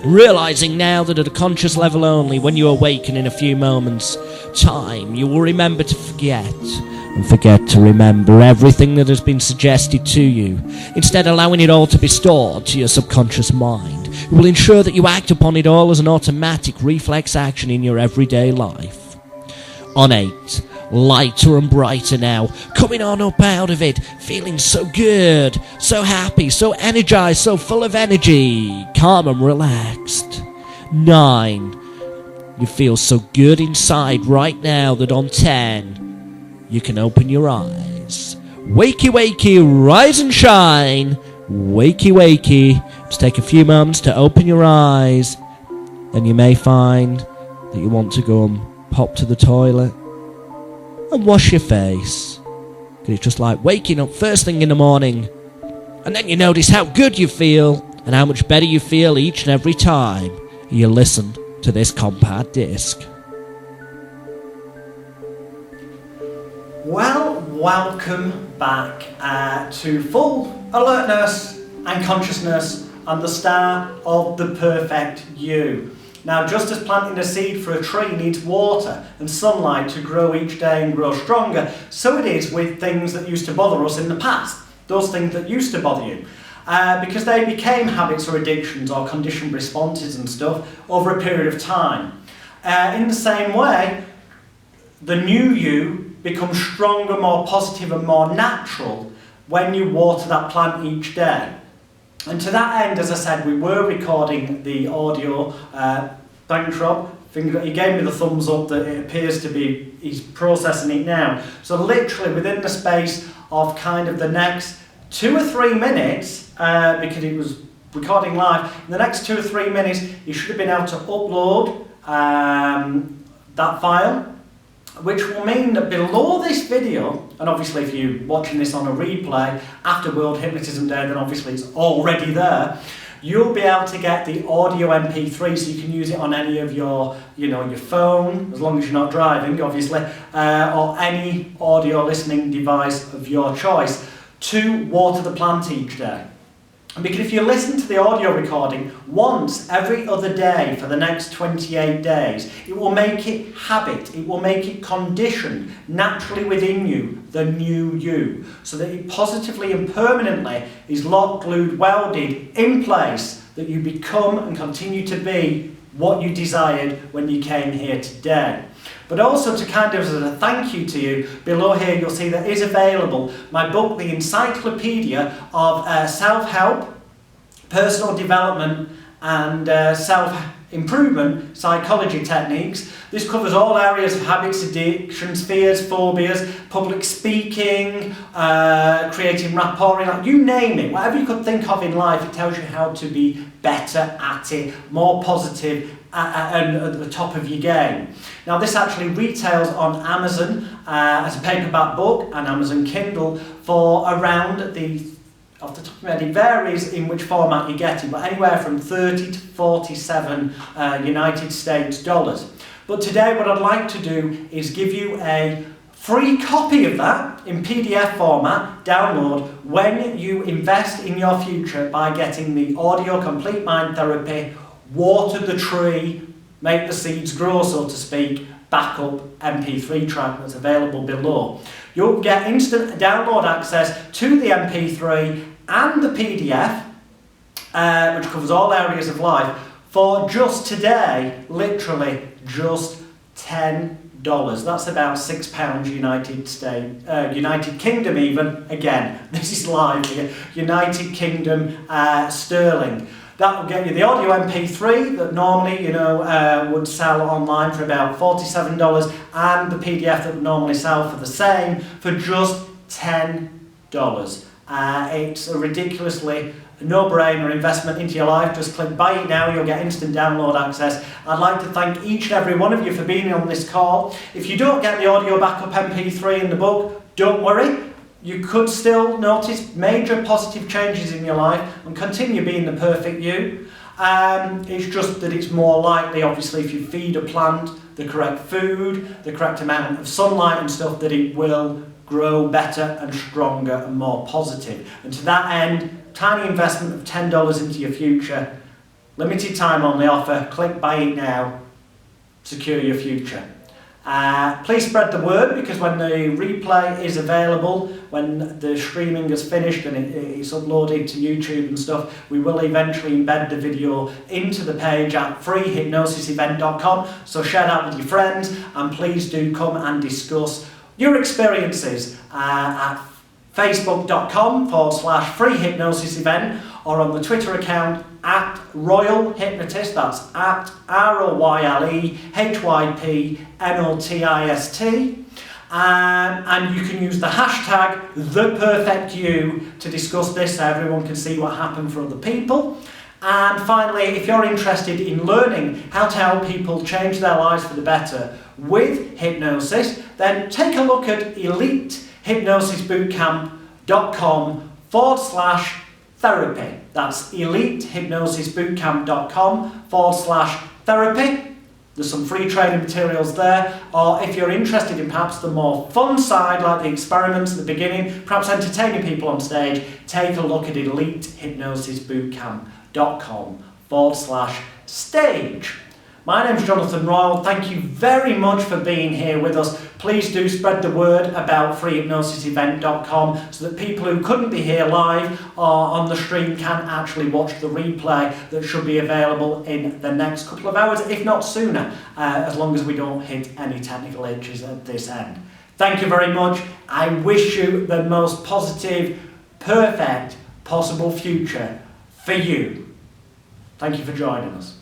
realising now that at a conscious level only, when you awaken in a few moments' time, you will remember to forget, and forget to remember everything that has been suggested to you, instead allowing it all to be stored to your subconscious mind. It will ensure that you act upon it all as an automatic reflex action in your everyday life. On 8, lighter and brighter now, coming on up out of it, feeling so good, so happy, so energized, so full of energy, calm and relaxed. 9, you feel so good inside right now that on 10, you can open your eyes. Wakey, wakey, rise and shine. Wakey, wakey. Just take a few moments to open your eyes. Then you may find that you want to go and pop to the toilet and wash your face. Because it's just like waking up first thing in the morning, and then you notice how good you feel and how much better you feel each and every time you listen to this compact disc. Well, welcome back to full alertness and consciousness and the start of the perfect you. Now, just as planting a seed for a tree needs water and sunlight to grow each day and grow stronger, so it is with things that used to bother us in the past, those things that used to bother you. Because they became habits or addictions or conditioned responses and stuff over a period of time. In the same way, the new you becomes stronger, more positive and more natural when you water that plant each day. And to that end, as I said, we were recording the audio. Thanks, Rob. He gave me the thumbs up that it appears to be, he's processing it now. So literally within the space of kind of the next 2 or 3 minutes, because it was recording live, in the next 2 or 3 minutes, you should have been able to upload that file, which will mean that below this video, and obviously if you're watching this on a replay after World Hypnotism Day, then obviously it's already there, you'll be able to get the audio MP3, so you can use it on any of your, your phone, as long as you're not driving, obviously, or any audio listening device of your choice, to water the plant each day. Because if you listen to the audio recording once every other day for the next 28 days, it will make it habit, it will make it conditioned naturally within you, the new you, so that it positively and permanently is locked, glued, welded in place, that you become and continue to be what you desired when you came here today. But also to kind of as a thank you to you, below here you'll see that is available my book, The Encyclopedia of Self-Help, Personal Development and Self-Improvement Psychology Techniques. This covers all areas of habits, addictions, fears, phobias, public speaking, creating rapport, you name it, whatever you could think of in life, it tells you how to be better at it, more positive, and at the top of your game. Now this actually retails on Amazon as a paperback book and Amazon Kindle for around off the top of my head, it varies in which format you get it, but anywhere from 30 to 47 United States dollars. But today what I'd like to do is give you a free copy of that in PDF format, download, when you invest in your future by getting the audio Complete Mind Therapy, Water the Tree make the seeds grow, so to speak, backup MP3 track that's available below. You'll get instant download access to the MP3 and the PDF, which covers all areas of life, for just today, literally just $10. That's about £6 United Kingdom even. Again, this is live here. United Kingdom sterling. That will get you the audio MP3 that normally, would sell online for about $47, and the PDF that would normally sell for the same for just $10. It's a ridiculously no-brainer investment into your life. Just click buy it now, you'll get instant download access. I'd like to thank each and every one of you for being on this call. If you don't get the audio backup MP3 in the book, don't worry. You could still notice major positive changes in your life and continue being the perfect you. It's just that it's more likely, obviously, if you feed a plant the correct food, the correct amount of sunlight and stuff, that it will grow better and stronger and more positive. And to that end, tiny investment of $10 into your future, limited time on the offer, click buy it now, secure your future. Please spread the word, because when the replay is available, when the streaming is finished and it's uploaded to YouTube and stuff, we will eventually embed the video into the page at freehypnosisevent.com. So share that with your friends, and please do come and discuss your experiences at facebook.com/freehypnosisevent, or on the Twitter account at Royal Hypnotist, that's at ROYLEHYPNOTIST. And you can use the hashtag ThePerfectYou to discuss this, so everyone can see what happened for other people. And finally, if you're interested in learning how to help people change their lives for the better with hypnosis, then take a look at elitehypnosisbootcamp.com/therapy. That's elitehypnosisbootcamp.com/therapy. There's some free training materials there. Or if you're interested in perhaps the more fun side, like the experiments at the beginning, perhaps entertaining people on stage, take a look at elitehypnosisbootcamp.com/stage. My name's Jonathan Royal. Thank you very much for being here with us. Please do spread the word about freehypnosisevent.com so that people who couldn't be here live or on the stream can actually watch the replay that should be available in the next couple of hours, if not sooner, as long as we don't hit any technical hitches at this end. Thank you very much. I wish you the most positive, perfect possible future for you. Thank you for joining us.